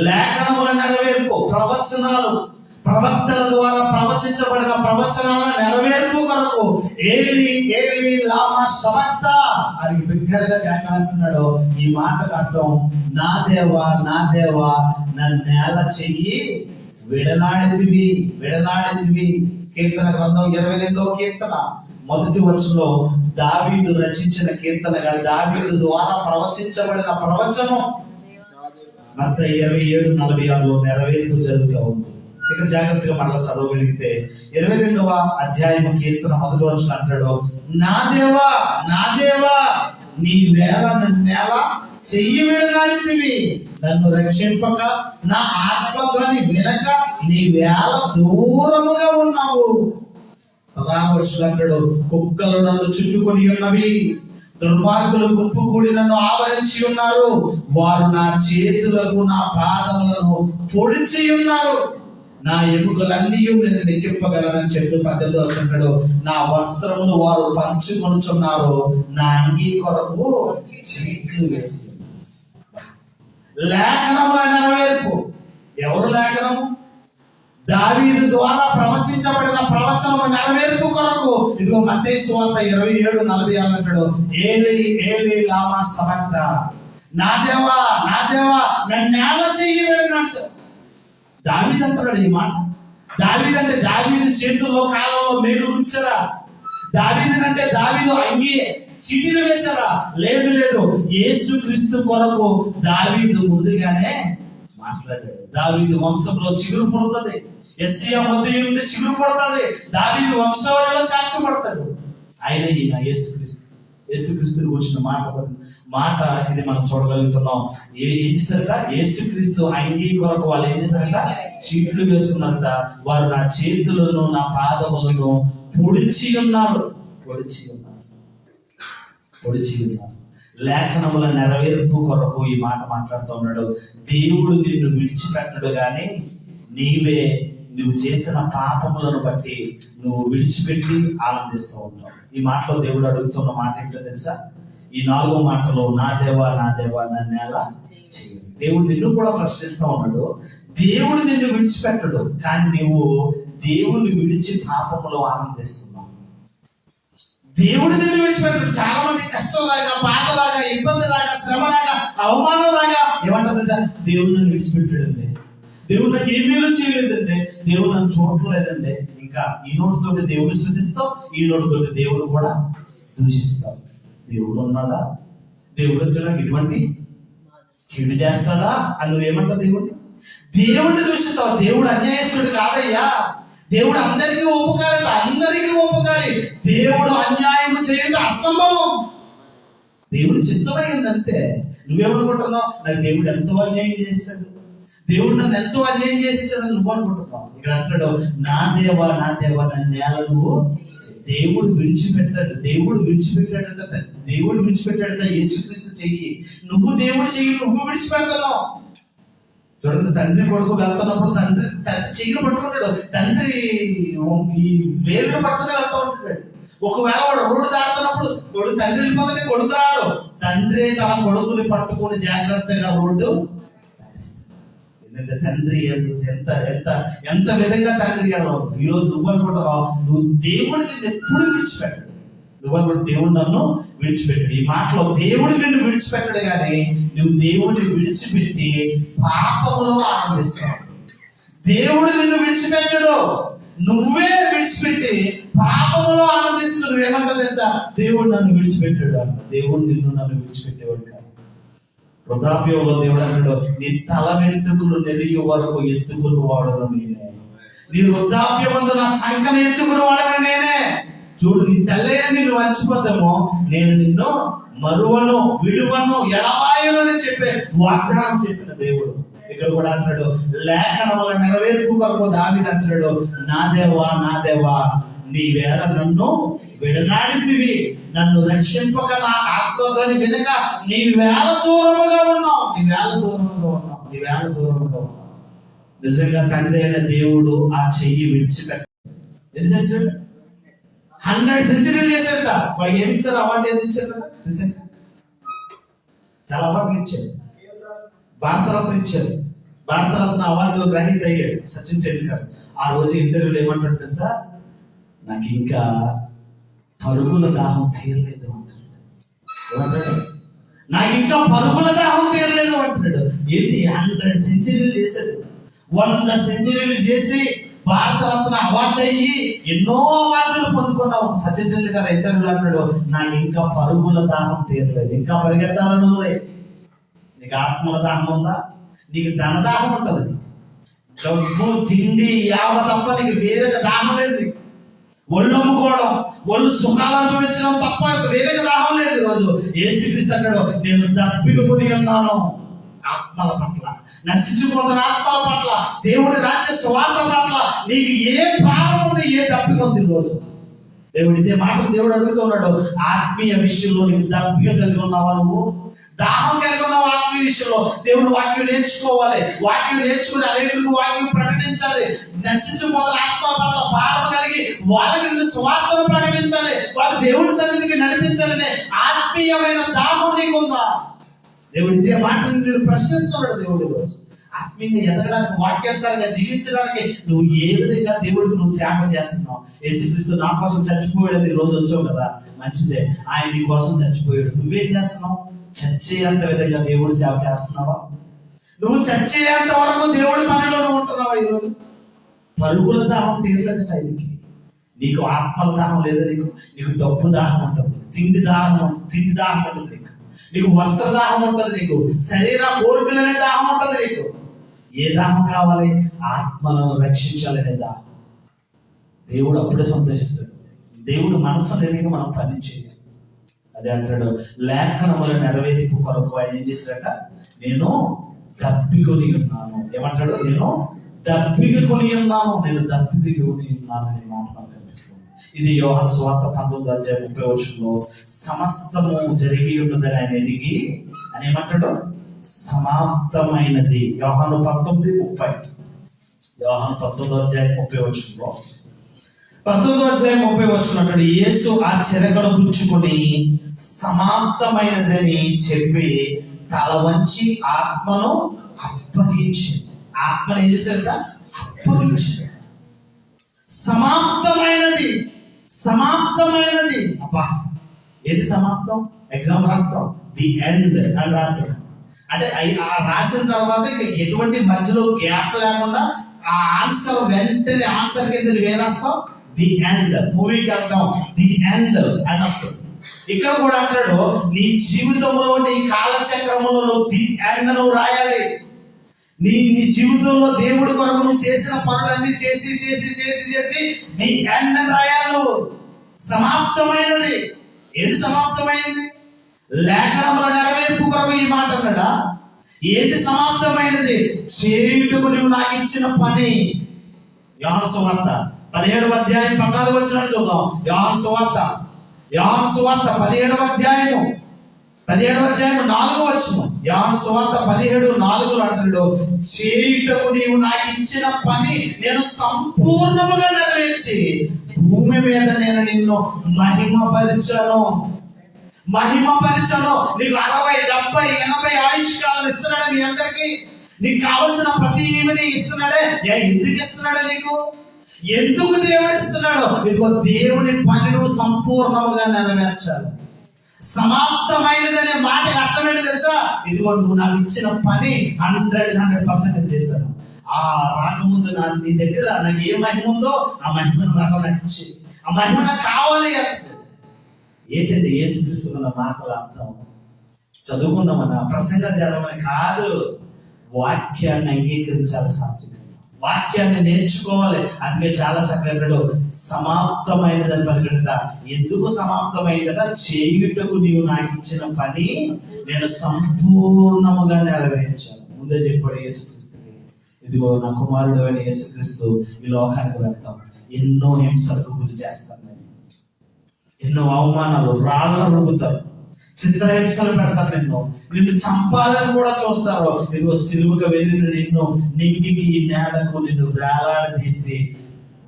లేఖనముల నెరవేర్పు, ప్రవచనాలు, ప్రవక్తల ద్వారా ప్రవచించబడిన ప్రవచనాల నెరవేర్పు కొరకు ఏలి ఏలి లామా శబక్తా అని బిగ్గరగా కేకవేస్తున్నాడు. ఈ మాటకు అర్థం, నా దేవా నన్నేల చెయ్యి విడనాడితివి. కీర్తన గ్రంథం 22వ కీర్తన 1వ వచనంలో దావీదు రచించిన కీర్తనగా, దావీదు ద్వారా ప్రవచించబడిన ప్రవచనం మత్తయి 27:46లో నెరవేర్పు జరుగుతూ ఉంది. ఇక్కడ జాగ్రత్తగా మరలా చదవగలిగితే 22వ అధ్యాయం కీర్తన 1వ వచనం అంటాడు, నా దేవా నీ వేళ నన్నేల చెయ్యి విడనాడితివి, నన్ను రక్షింపక నా ఆత్మధ్వని వినక నీ వేళ దూరముగా ఉన్నావు. 16వ వచనం అంటాడు, కుక్కలు నన్ను చుట్టుకొని ఉన్నవి, దుర్మార్గులు గుంపు కూడి నన్ను ఆవరించి ఉన్నారు, వారు నా చేతులకు నా పాదములను పొడిచి ఉన్నారు. నా ఎముకలన్నీ నేను లెక్కింపగలనని చెప్పి 18వ వచనంలో నా వస్త్రములు వారు పంచుకొనుచున్నారు, నా అంగీ కొరకు చీట్లు వేసి. లేఖనముల నెరవేర్పు. ఎవరు లేఖనము? దావీదు ద్వారా ప్రవచించబడిన ప్రవచనము నెరవేర్పు కొరకు. ఇదిగో మత్తయి సువార్త 27:46 అంటాడు, ఏలీ ఏలీ లామా సబక్తానీ, నా దేవా నా దేవా నన్నేల చెయ్యబడినాడు. దావీదు అంటున్నాడు ఈ మాట. దావీదు అంటే దావీదు చేతుల్లో కాలంలో మేలు ఉంచరా? దావీదు అంటే దావీదు అంగి చీటీలు వేశారా? లేదు లేదు, యేసుక్రీస్తు కొరకు దావీదు ముందుగానే మాట్లాడాడు. దావీదు వంశంలో చిగురు పడుతుంది, యెషయా మధ్య నుండి చిగురు పడుతుంది, దావీదు వంశావళిలో చేర్చబడతాడు. ఆయన ఈయన యేసుక్రీస్తు వచ్చిన మాట ఇది మనం చూడగలుగుతున్నాం. ఏం చేశారట? యేసుక్రీస్తు అంగీ కొరకు వాళ్ళు ఏం చేశారట? చీట్లు వేసుకున్నారట. వారు నా చేతులను నా పాదములను పొడిచి ఉన్నారు. లేఖనముల నెరవేర్పు కొరకు ఈ మాట మాట్లాడుతూ ఉన్నాడు. దేవుడు నిన్ను విడిచిపెట్టడు గాని నువ్వు చేసిన పాపములను బట్టి నువ్వు విడిచిపెట్టి ఆనందిస్తూ ఉంటావు. ఈ మాటలో దేవుడు అడుగుతున్న మాట ఏంటో తెలుసా? ఈ 4వ మాటలో నా దేవా నన్ను ఎలా చేయాలి. దేవుడు నిన్ను కూడా ప్రశ్నిస్తూ ఉన్నాడు. దేవుడు నిన్ను విడిచిపెట్టడు, కానీ నువ్వు దేవుడిని విడిచి పాపములో ఆనందిస్తున్నావు. దేవుడు నిన్ను విడిచిపెట్టడు. చాలా మంది కష్టం రాగా, బాధలాగా, ఇబ్బంది రాగా, శ్రమ రాగా, అవమానం రాగా ఏమంటారు తెలుసా? దేవుడు నన్ను విడిచిపెట్టాడండి, దేవుడు నాకు ఏ మేలు చేయలేదండి, దేవుడు నన్ను చూడలేదండి. ఇంకా ఈ నోటితోటి దేవుడు స్తుతిస్తాం, ఈ నోటితోటి దేవుడు కూడా దూషిస్తాం. దేవుడు ఉన్నాడా? దేవుడు నాకు ఇటువంటి కీడు చేస్తాడా అని నువ్వేమంటావు? దేవుడిని దూషిస్తావు. దేవుడు అన్యాయస్తుడు కాదయ్యా. దేవుడు అందరికీ ఉపకారి. దేవుడు అన్యాయం చేయడం అసంభవం. దేవుడు చిత్తమైంది అంతే. నువ్వేమనుకుంటున్నావు? నాకు దేవుడు ఎంతో అన్యాయం చేశాడు, దేవుడు నన్ను ఎంతో అన్యాయం చేసేసాడని నువ్వు అనుకుంటున్నావు. ఇక్కడ అంటాడు, నా దేవా నన్ను నేల నువ్వు. దేవుడు విడిచిపెట్టాడట యేసుక్రీస్తు చెయ్యి. నువ్వు దేవుడు చెయ్యి నువ్వు విడిచిపెడతావు. చూడండి, తండ్రి కొడుకు వెళ్తున్నప్పుడు తండ్రి చెయ్యిని పట్టుకుంటాడు, తండ్రి ఈ వేరును పట్టుకుని వెళ్తూ ఉంటున్నాడు. ఒకవేళ వాడు రోడ్డు దాడుతున్నప్పుడు తండ్రి వెళ్ళిపోతే కొడుకు రాడు, తండ్రి తన కొడుకుని పట్టుకుని జాగ్రత్తగా రోడ్డు. ఎందుకంటే తండ్రి ఎంత విధంగా తండ్రి ఈ రోజు నువ్వు అనుకుంటున్నావు, నువ్వు దేవుడు నిన్ను ఎప్పుడు విడిచిపెట్టాడు. నువ్వు అనుకుంటే దేవుడు నన్ను విడిచిపెట్టాడు. ఈ మాటలో దేవుడు నిన్ను విడిచిపెట్టాడు కానీ నువ్వు దేవుడిని విడిచిపెట్టి పాపములో ఆనందిస్తావు. దేవుడు నిన్ను విడిచిపెట్టాడు, నువ్వే విడిచిపెట్టి పాపములో ఆనందిస్తూ నువ్వేమంటావు తెలుసా? దేవుడు నన్ను విడిచిపెట్టాడు అంట. దేవుడు నన్ను విడిచిపెట్టేవాడు కాదు. వృద్ధాప్యంలో దేవుడు అన్నాడు, నీ తల వెంట్రుకలు నెరిగే వరకు ఎత్తుకుని వాడను నేనే. నీ వృద్ధాప్యమందు నా చంకను ఎత్తుకుని వాడను నేనే. చూడు, నీ తల్లైన నిన్ను వంచిపోతామో నేను నిన్ను మరువను, విడువను, ఎడబాయను అని చెప్పే వాగ్దానం చేసిన దేవుడు. ఇక్కడ కూడా అంటాడు, లేఖనముల నెరవేర్పు కొరకు దావీదు అంటాడు, నా దేవా నీవేళ నన్ను విడనాడితివి, నన్ను రక్షింపక నా ఆత్మధ్వని వినక నీవేళ దూరముగా ఉన్నావు. నిజంగా తండ్రి అయిన దేవుడు ఆ చెయ్యి విడిచిపెట్ట 100 సెంచరీలు చేశారట. వాడికి ఏమి ఇచ్చారు? అవార్డు ఏది ఇచ్చారు కదా? చాలా అవార్డులు ఇచ్చారు. భారతరత్న ఇచ్చారు. భారతరత్న అవార్డు గ్రహీత అయ్యాడు సచిన్ టెండూల్కర్. ఆ రోజు ఇంటర్వ్యూలో ఏమంటాడు తెలుసా? నాకు ఇంకా పరుగుల దాహం తీరలేదు అంటాడు. నాకు ఇంకా పరుగుల దాహం తీరలేదు అంటున్నాడు. ఏంటి 100 సెంచరీలు చేశాడు. 100 సెంచరీలు చేసి భారతరత్న అవార్డు అయ్యి ఎన్నో అవార్డులు పొందుకున్నావు. సచిన్ టెండూల్కర్ ఇంటర్వ్యూలో అంటాడు, నాకు ఇంకా పరుగుల దాహం తీరలేదు, ఇంకా పరిగెట్టాలని ఉంది. నీకు ఆత్మల దాహం ఉందా? నీకు ధనదాహం ఉంటుంది. డబ్బు తిండి యావ తప్ప నీకు వేరే దాహం లేదు. ఒళ్ళు అమ్ముకోవడం, ఒళ్ళు సుఖాలు అనుభవించడం తప్ప వేరే దాహం లేదు. ఈరోజు యేసుక్రీస్తు అంటాడు, నేను దప్పికొని ఉన్నాను ఆత్మల పట్ల, నశించిపోతున్న ఆత్మల పట్ల, దేవుడి రాజ్య స్వార్థ పట్ల నీకు ఏ భారం ఉంది, ఏ దప్పిక ఉంది? ఈరోజు ఇదే మాటలు దేవుడు అడుగుతున్నాడు. ఆత్మీయ విషయంలో నీకు దప్పిక కలిగి ఉన్నావా? నువ్వు దాహం కలిగి ఉన్నావు ఆత్మీయ విషయంలో? దేవుడు వాక్యం నేర్చుకోవాలి, వాక్యం నేర్చుకుని అనేకులకు వాక్యం ప్రకటించాలి, నశించిపోతున్న ఆత్మ పట్ల భారం కలిగి వాళ్ళకి స్వార్థను ప్రకటించాలి, వాళ్ళ దేవుడి సన్నిధికి నడిపించాలనే ఆత్మీయమైన దాహం నీకుందా? దేవుడు ఇదే మాటలు నేను ప్రశ్నిస్తున్నాడు. దేవుడి రోజు ఆత్మీయంగా ఎదగడానికి, వాక్యానుసారంగా జీవించడానికి నువ్వు ఏ విధంగా దేవుడికి నువ్వు త్యాగం చేస్తున్నావు? యేసుక్రీస్తు నా కోసం చచ్చిపోయాడు, ఈ రోజు వచ్చావు కదా, మంచిదే. ఆయన నీ కోసం చచ్చిపోయాడు, నువ్వేం చేస్తున్నావు? చచ్చేంత విధంగా దేవుడు సేవ చేస్తున్నావా? నువ్వు చచ్చేంత వరకు దేవుడి పనిలో ఉంటున్నావా? ఈరోజు పరుగుల దాహం తీరలేదు టైంకి. నీకు ఆత్మల దాహం లేదు, నీకు డబ్బు దాహం ఉంటుంది, తిండి దాహం ఉంటుంది, నీకు వస్త్రదాహం ఉంటుంది, నీకు శరీర కోరికలనే దాహం ఉంటుంది. నీకు ఏ దాహం కావాలి? ఆత్మలను రక్షించాలనే దాహం. దేవుడు అప్పుడే సంతోషిస్తాడు. దేవుడు మనసు లేక మనం పని చేయాలి. అదే అంటాడు, లేఖనముల నెరవేర్పు కొరకు ఆయన ఏం చేశాడట? నేను దప్పికొని ఉన్నాను. ఏమంటాడు? నేను దప్పికొని ఉన్నాను అనే మాట నాకు కనిపిస్తుంది. ఇది యోహాను సువార్త 19:30 సమస్తము జరిగి ఉన్నదని ఆయన ఎరిగి అని ఏమంటాడు? సమాప్తమైనది. యోహాను 19:30 అంటాడు, యేసు ఆ చెరగను పుచ్చుకొని సమాప్తమైనదని చెప్పి తల వంచి ఆత్మను అప్పగించి, ఆత్మను ఏం చేశారట? అప్పగించి. సమాప్తమైనది. అబ్బా, ఏంటి సమాప్తం? ఎగ్జామ్ రాస్తాం, ది ఎండ్ అని రాస్తాం. అంటే ఆ రాసిన తర్వాత ఎటువంటి మధ్యలో గ్యాప్ లేకుండా ఆ ఆన్సర్ వెంటనే ఆన్సర్ కింద ఏం రాస్తాం? The end. మూవీకి వెళ్తాం, ది ఎండ్ అని వస్తుంది. ఇక్కడ కూడా అంటాడు, నీ జీవితంలో, నీ కాలచక్రంలో ది ఎండ్ నువ్వు రాయాలి. నీ జీవితంలో దేవుడి కొరకు నువ్వు చేసిన పనులన్నీ చేసి ది ఎండ్ అని రాయాలి. సమాప్తమైనది. ఏంటి సమాప్తమైనది? లేఖనముల నెరవేర్పు కొరకు ఈ మాట అన్నాడా? ఏంటి సమాప్తమైనది? చేయుటకు నువ్వు నాకు ఇచ్చిన పని. యోహాను సువార్త 17:14 చూద్దాం. యోహాను సువార్త 17:4 యోహాను సువార్త 17:4 అంటాడు, చేయుటకు నీవు నాకు ఇచ్చిన పని నేను సంపూర్ణముగా నెరవేర్చి భూమి మీద నేను నిన్ను మహిమపరిచాను. నీకు 60, 70, 80 ఆయుష్కాలను ఇస్తున్నాడే మీ అందరికి. నీకు కావలసిన ప్రతి ఇస్తున్నాడే. ఎందుకు ఇస్తున్నాడే? నీకు ఎందుకు దేవుడు ఇస్తున్నాడు? ఇదిగో దేవుని పని నువ్వు సంపూర్ణముగా నెరవేర్చాలి. సమాప్తమైనదనే మాటకి అర్థం ఏంటో తెలుసా? ఇదిగో నువ్వు నాకు ఇచ్చిన పని 100% చేశాను. ఆ రాకముందు నీ దగ్గర నాకు ఏ మహిమ ఉందో ఆ మహిమను నాకు ఇచ్చి, ఆ మహిమ నాకు కావాలి అంటే ఏంటంటే యేసుక్రీస్తున్న మాటల అర్థం. చదువుకుందామని, ప్రసంగం చేద్దామని కాదు, వాక్యాన్ని అంగీకరించాలి. సాత్వికంగా వాక్యాన్ని నేర్చుకోవాలి. అందుకే చాలా చక్కగా సమాప్తమైనదని పలికట. ఎందుకు సమాప్తమైందట? చేయుటకు నీవు నాకు ఇచ్చిన పని నేను సంపూర్ణముగా నెరవేర్చాను. ముందే చెప్పాడు యేసుక్రీస్తుకి, ఇదిగో నా కుమారుడు అయిన యేసుక్రీస్తు ఈ లోకానికి వెళ్తాం, ఎన్నో హింసలకు గురి చేస్తాను, ఎన్నో అవమానాలు, రాళ్ళ రుబ్బుతారు, చిత్రహింసలు పెడతారు, నిన్ను చంపాలని కూడా చూస్తారు. ఇదిగో సిలువకు వెళ్ళి నిన్ను నింగికి, నేలకు నిన్ను వేలాడదీసి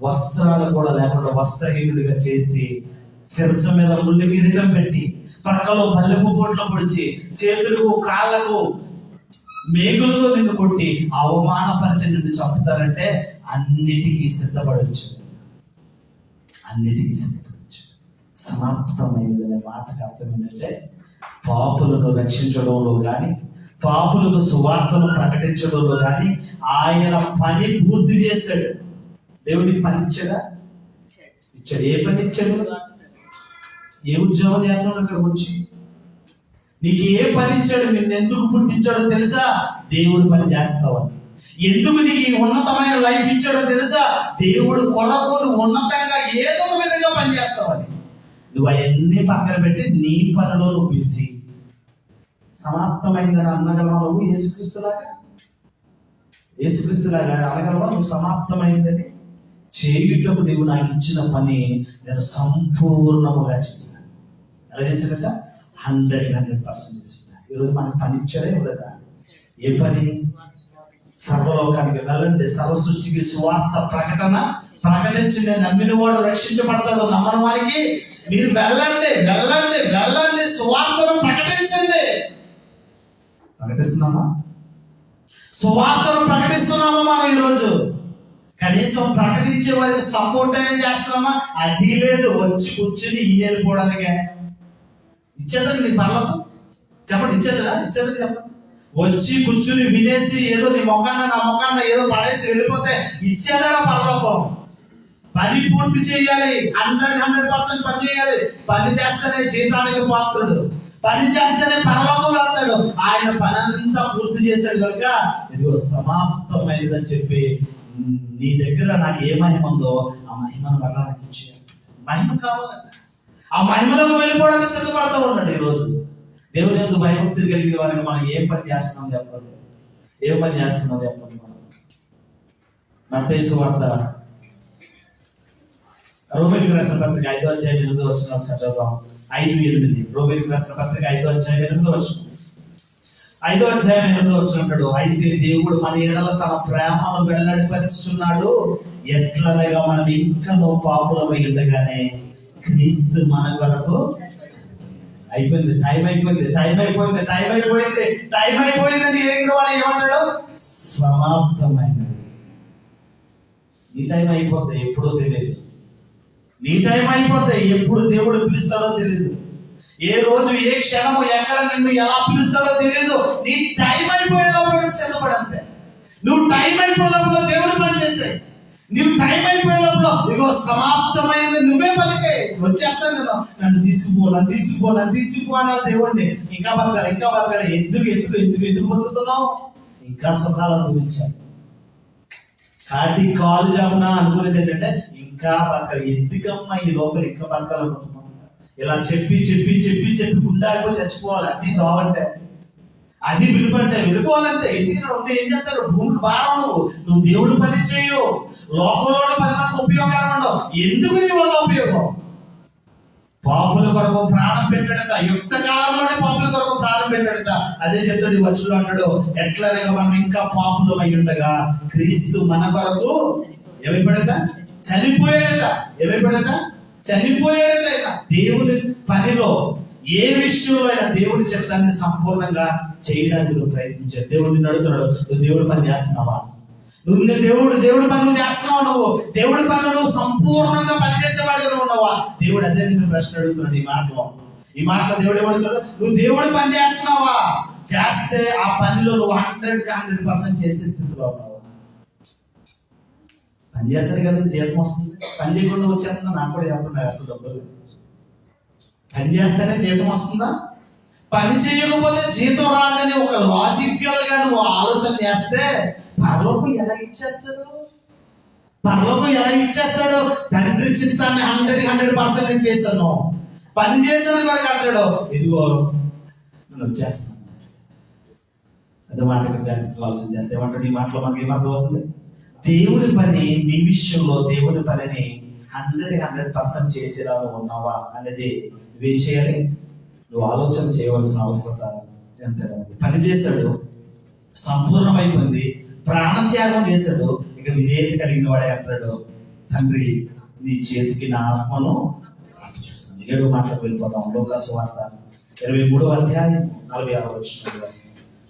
వస్త్రాలు కూడా లేకుండా వస్త్రహీనుడిగా చేసి, శిరస్సు మీద ముళ్ళు కిరీటం పెట్టి, పడకలో మల్లెపు పోట్లు పొడిచి, చేతులకు కాళ్ళకు మేకులతో నిన్ను కొట్టి అవమానపరిచి నిన్ను చంపుతారంటే అన్నిటికీ సిద్ధపడవచ్చు. సమాప్తమైనదనే మాటకు అర్థం ఏంటంటే పాపులను రక్షించడంలో కానీ, పాపులకు సువార్తను ప్రకటించడంలో కానీ ఆయన పని పూర్తి చేశాడు. దేవుడికి పని ఇచ్చాడా? ఇచ్చాడు. ఏ పని ఇచ్చాడు? ఏ ఉద్యోగం చేస్తున్నాడు? ఇక్కడికి వచ్చి నీకు ఏ పని ఇచ్చాడు? నిన్ను ఎందుకు పుట్టించాడో తెలుసా? దేవుడు పని చేస్తావని. ఎందుకు నీకు ఈ ఉన్నతమైన లైఫ్ ఇచ్చాడో తెలుసా? దేవుడు కొరకు ఉన్నతంగా ఏదో ఒక విధంగా పని చేస్తావని. నువ్వు అవన్నీ పక్కన పెట్టి నీ పనిలో నువ్వు బిజీ. సమాప్తమైందని అనగలవా నువ్వు? యేసుక్రీస్తులాగా అనగలవా నువ్వు? సమాప్తమైందని చేయుటకు నీవు నాకు ఇచ్చిన పని నేను సంపూర్ణముగా చేశాను. ఎలా చేశాడట? 100% చేశాడు. ఈరోజు మనకు పని ఇచ్చాడే లేదా? ఏ పని? సర్వలోకానికి వెళ్ళండి, సర్వ సృష్టికి సువార్త ప్రకటించి నమ్మిన వాడు రక్షించబడతాడు. నమ్మని వారికి మీరు వెళ్ళండి సువార్తను ప్రకటించండి. ప్రకటిస్తున్నామా? సువార్తను ప్రకటిస్తున్నామా మనం ఈరోజు? కనీసం ప్రకటించే వారికి సపోర్ట్ అయినా చేస్తున్నామా? అది లేదు. వచ్చి కూర్చుని ఈయన వెళ్ళిపోవడానికే ఇచ్చేదండి నీ పర్లకు చెప్పండి. ఇచ్చేదా చెప్పండి. వచ్చి కూర్చుని వినేసి ఏదో నీ మొఖాన్న నా మొఖాన్న ఏదో పడేసి వెళ్ళిపోతే ఇచ్చేదా పరలోకం? పని పూర్తి చేయాలి. 100% పని చేయాలి. పని చేస్తేనే జీతానికి పాత్రుడు, పని చేస్తేనే పరలోకం వెళ్తాడు. ఆయన పని అంతా పూర్తి చేశాడు కనుక ఇదిగో సమాప్తమైనదని చెప్పి నీ దగ్గర నాకు ఏ మహిమ ఉందో ఆ మహిమను వల్ల నాకు ఇచ్చేయాలి. మహిమ కావాలంట. ఆ మహిమలోకి వెళ్ళిపోవడానికి సిద్ధపడతా ఉన్నాడు. ఈరోజు దేవుని యందు భయభక్తులు కలిగిన వారికి మనం ఏం పని చేస్తున్నాం చెప్పండి. ఏం పని చేస్తున్నాం చెప్పండి. మనం మత్తయి సువార్త రోమీయులకు రాసిన పత్రిక 5వ అధ్యాయం 8వ వచనం చదువుదాం. 5:8 రోమీయులకు రాసిన పత్రిక 5వ అధ్యాయం 8వ వచనం. 5వ అధ్యాయం 8వ వచనం అంటాడు, అయితే దేవుడు మన ఎడల తన ప్రేమను వెల్లడిపరుచుచున్నాడు. ఎట్లనగా మనం ఇంకనూ పాపులమై ఉండగానే క్రీస్తు మన కొరకు అయిపోయింది. టైం అయిపోయిందని ఎరిగిన వాడు ఏమంటాడు? సమాప్తమైనది. నీ టైం అయిపోద్ది, ఎప్పుడో తెలియదు. నీ టైం అయిపోతే ఎప్పుడు దేవుడు పిలుస్తాడో తెలియదు. ఏ రోజు ఏ క్షణము ఎక్కడ నిన్ను ఎలా పిలుస్తాడో తెలియదు. నీ టైం అయిపోయేటప్పుడు సిద్ధపడంతే. నువ్వు టైం అయిపోయినప్పుడు దేవుడు పని చేసాయి. నువ్వు టైం అయిపోయినప్పుడు ఇదిగో సమాప్తమైనది నువ్వే పలికే వచ్చేస్తాను కదా, నన్ను తీసుకుపో అన్న దేవుడిని. ఇంకా బతకాలి. ఎందుకు బతుకుతున్నావు? ఇంకా సుఖాలు అనుభవించాలి. కాటి కాలు జామున అనుకునేది ఏంటంటే ఇంకా బతకాలి. ఎందుకమ్మా ఈ లోపల ఇంకా బతకాలనుకుంటున్నావు? ఇలా చెప్పి గుండాకి చచ్చిపోవాలి. అది చావంటే, అది విలుపంటే వెళ్ళిపోవాలంటే. ఎందుకంటే ఉంటే ఏం చేస్తాడు? భూమికి భారం. నువ్వు దేవుడు పని చేయు. లోకంలోనే 10 మంది ఉపయోగకరం ఉండవు. ఎందుకు నీ వల్ల ఉపయోగం? పాపుల కొరకు ప్రాణం పెట్టాడట. యుక్త కాలంలోనే పాపుల కొరకు ప్రాణం పెట్టాడట. అదే చెప్తాడు ఈ వచనంలో అంటాడు, ఎట్లనగా మనం ఇంకా పాపులమై ఉండగా క్రీస్తు మన కొరకు ఏమైపోయాడట? చనిపోయాడట. దేవుని పనిలో ఏ విషయంలో అయినా దేవుని చిత్తాన్ని సంపూర్ణంగా చేయడానికి నువ్వు ప్రయత్నించావు. దేవుడిని అడుగుతున్నాడు, నువ్వు దేవుడి పని చేస్తున్నావా? దేవుడి పనులు చేస్తున్నావు. నువ్వు దేవుడి పనులు సంపూర్ణంగా పనిచేసేవాడిగా ఉన్నావా? దేవుడు అదే నిన్ను ప్రశ్న అడుగుతున్నాడు. ఈ మాటలో దేవుడు ఏమడుగుతాడు? నువ్వు దేవుడి పని చేస్తున్నావా? చేస్తే ఆ పనిలో నువ్వు 100% చేసే స్థితిలో ఉన్నావా? పని చేస్తాడు కదా జీతం వస్తుంది. పని చేయకుండా వచ్చేస్తుందా? నాకు కూడా చెప్పండి. అసలు డబ్బులు పని చేస్తేనే జీతం వస్తుందా? పని చేయకపోతే జీతం రాదని ఒక లాజికల్ గా నువ్వు ఆలోచన చేస్తే పరలోకం ఎలా ఇచ్చేస్తాడు? తండ్రి చిత్తాన్ని 100% నేను చేశాను, పని చేశాను కనుక అంటాడు, ఇదిగో నేను వచ్చేస్తాను. అదే మాట ఆలోచన చేస్తే ఏమంటాడు? ఈ మాటలో మనకి ఏమర్థం అవుతుంది? దేవుని పని, నీ విషయంలో దేవుని పనిని 100% చేసేలా ఉన్నావా అనేది నువ్వేం చేయాలి? నువ్వు ఆలోచన చేయవలసిన అవసరం ఎంత. పని చేశాడు, సంపూర్ణమైపోయింది, ప్రాణత్యాగం చేశాడు. ఇక విధేయత కలిగిన వాడే అంటాడు, తండ్రి నీ చేతికి నా ఆత్మను అప్పగిస్తుంది. 7వ మాటలకు వెళ్ళిపోతాం. లూకాసు వార్త 23వ అధ్యాయం 46వ వచనంలో.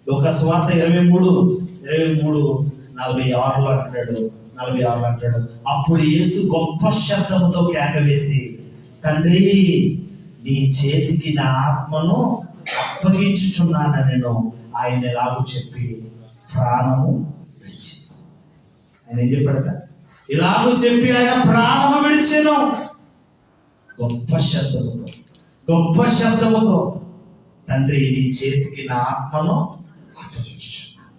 లూకాసు వార్త 23:46 అంటాడు, అప్పుడు యేసు గొప్ప శబ్దముతో కేక వేసి, తండ్రి నీ చేతికి నా ఆత్మను అప్పగించుచున్నాను నేను ఆయన ఎలాగూ చెప్పి ప్రాణము విడిచి. ఆయన ఏం చెప్పాడట? ఇలాగూ చెప్పి ఆయన ప్రాణము విడిచెను. గొప్ప శబ్దముతో తండ్రి నీ చేతికి నా ఆత్మను అప్పగించుచున్నాను.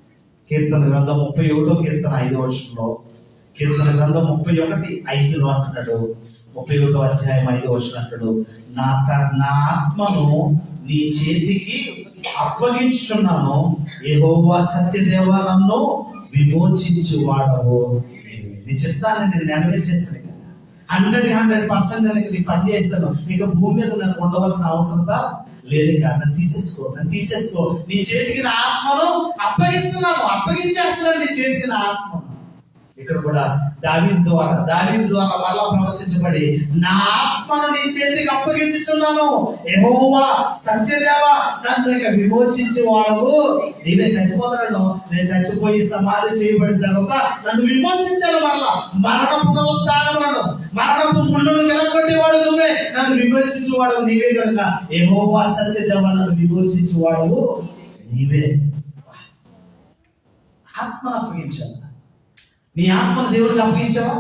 కీర్తన గ్రంథం 31వ కీర్తన 5వ వచనంలో, కీర్తన గ్రంథం 31:5 అంటున్నాడు, 31వ అధ్యాయం 5వ వచనం అంటాడు, నా ఆత్మను నీ చేతికి అప్పగించుచున్నాను, యెహోవా సత్యదేవ నన్ను విమోచించు వాడవు నీవే. నీ చిత్తాన్ని నేను నెరవేర్చేస్తాను కదా, 100% నీ పని చేస్తాను. ఇక భూమి మీద నేను ఉండవలసిన అవసరం లేదు కదా. నన్ను తీసేసుకో. నీ చేతికి నా ఆత్మను అప్పగించేస్తున్నాను నీ చేతికి నా ఆత్మను. ఇక్కడ కూడా దావీదు ద్వారా మళ్ళా ప్రవచించబడి, నా ఆత్మను నీ చేతికి అప్పగించుచున్నాను, యెహోవా సత్యదేవా నన్ను ఇక విమోచించి వాడవు నీవే. చచ్చిపోతున్నాను, నేను చచ్చిపోయి సమాధి చేయబడిన తర్వాత నన్ను విమోచించాను. మరణ పునరుత్థానములను, మరణపు ముళ్ళను వెలగొట్టేవాడు నువ్వే, నన్ను విమోచించు వాడవు నీవే కనుక యెహోవా సత్యదేవా నన్ను విమోచించు వాడవు నీవే. ఆత్మను అప్పగించాను. నీ ఆత్మను దేవుడికి అప్పగించావా?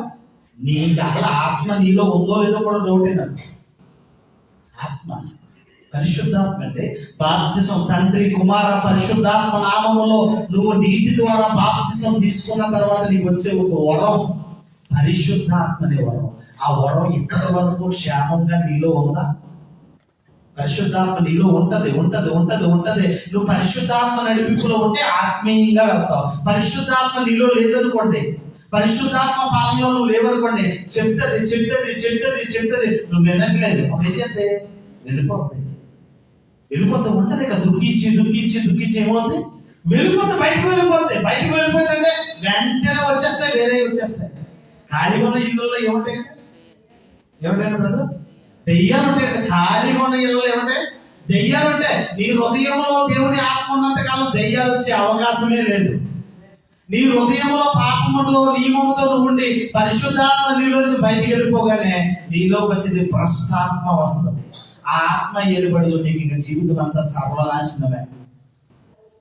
నీ అసలు ఆత్మ నీలో ఉందో లేదో కూడా డౌటే నాకు. ఆత్మ, పరిశుద్ధాత్మ అంటే బాప్తిసం, తండ్రి కుమార పరిశుద్ధాత్మ నామములో నువ్వు నీటి ద్వారా బాప్తిసం తీసుకున్న తర్వాత నీకు వచ్చే ఒక వరం పరిశుద్ధాత్మ అనే వరం. ఆ వరం ఇప్పటి వరకు క్షేమంగా నీలో ఉందా? పరిశుద్ధాత్మ నీలో ఉంటది. నువ్వు పరిశుద్ధాత్మ నడిపింపులో ఉంటే ఆత్మీయంగా వెళ్తావు. పరిశుద్ధాత్మ నీలో లేదనుకోండి, పరిశుద్ధాత్మ పాలనలో నువ్వు లేవనుకోండి, చెప్తుంది నువ్వు వినట్లేదు, అప్పుడు ఏం చేస్తే వెళ్ళిపోతాయి. ఉంటది కదా, దుఃఖించి ఏమవుతుంది, బయటకు వెళ్ళిపోతుందంటే వెంటనే వచ్చేస్తాయి, వేరే వచ్చేస్తాయి. ఖాళీగా ఉన్న ఇళ్ళల్లో ఏమంటాయి బ్రదర్? దెయ్యాలు ఉంటాయండి. ఖాళీగా ఉన్న ఇళ్ళలో ఏమంటాయి? దెయ్యాలు ఉంటాయి. నీ హృదయంలో దేవుని ఆత్మ ఉన్నంత కాలం దెయ్యాలు వచ్చే అవకాశమే లేదు. నీ హృదయంలో పాపముతో నియమముతో నువ్వు ఉండి పరిశుద్ధాత్మ నీలోంచి బయటికి వెళ్ళిపోగానే నీలోకి వచ్చేది భ్రష్టాత్మ వస్తుంది. ఆ ఆత్మ ఏర్పడి నీకు ఇంకా జీవితం అంతా సర్వనాశనమే.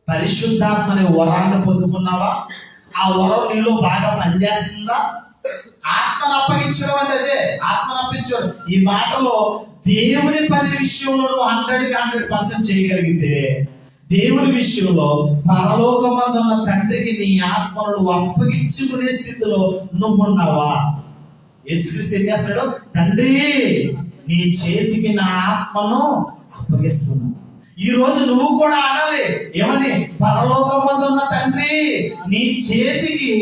పరిశుద్ధాత్మ అనే వరాన్ని పొందుకున్నావా? ఆ వరం నీలో బాగా పనిచేస్తుందా? ఆత్మను అప్పగించడం అంటే అదే, ఆత్మను అప్పగించడం. ఈ మాటలో దేవుని పని విషయంలో 100% చేయగలిగితే, దేవుని విషయంలో పరలోకమందున్న తండ్రికి నీ ఆత్మను అప్పగించుకునే స్థితిలో నువ్వు ఉన్నావా? యేసుక్రీస్తు ఏం చేస్తాడు? తండ్రి నీ చేతికి నా ఆత్మను అప్పగిస్తున్నాను. ఈ రోజు నువ్వు కూడా అనాలి, ఏమని? పరలోకమందున్న తండ్రి నీ చేతికి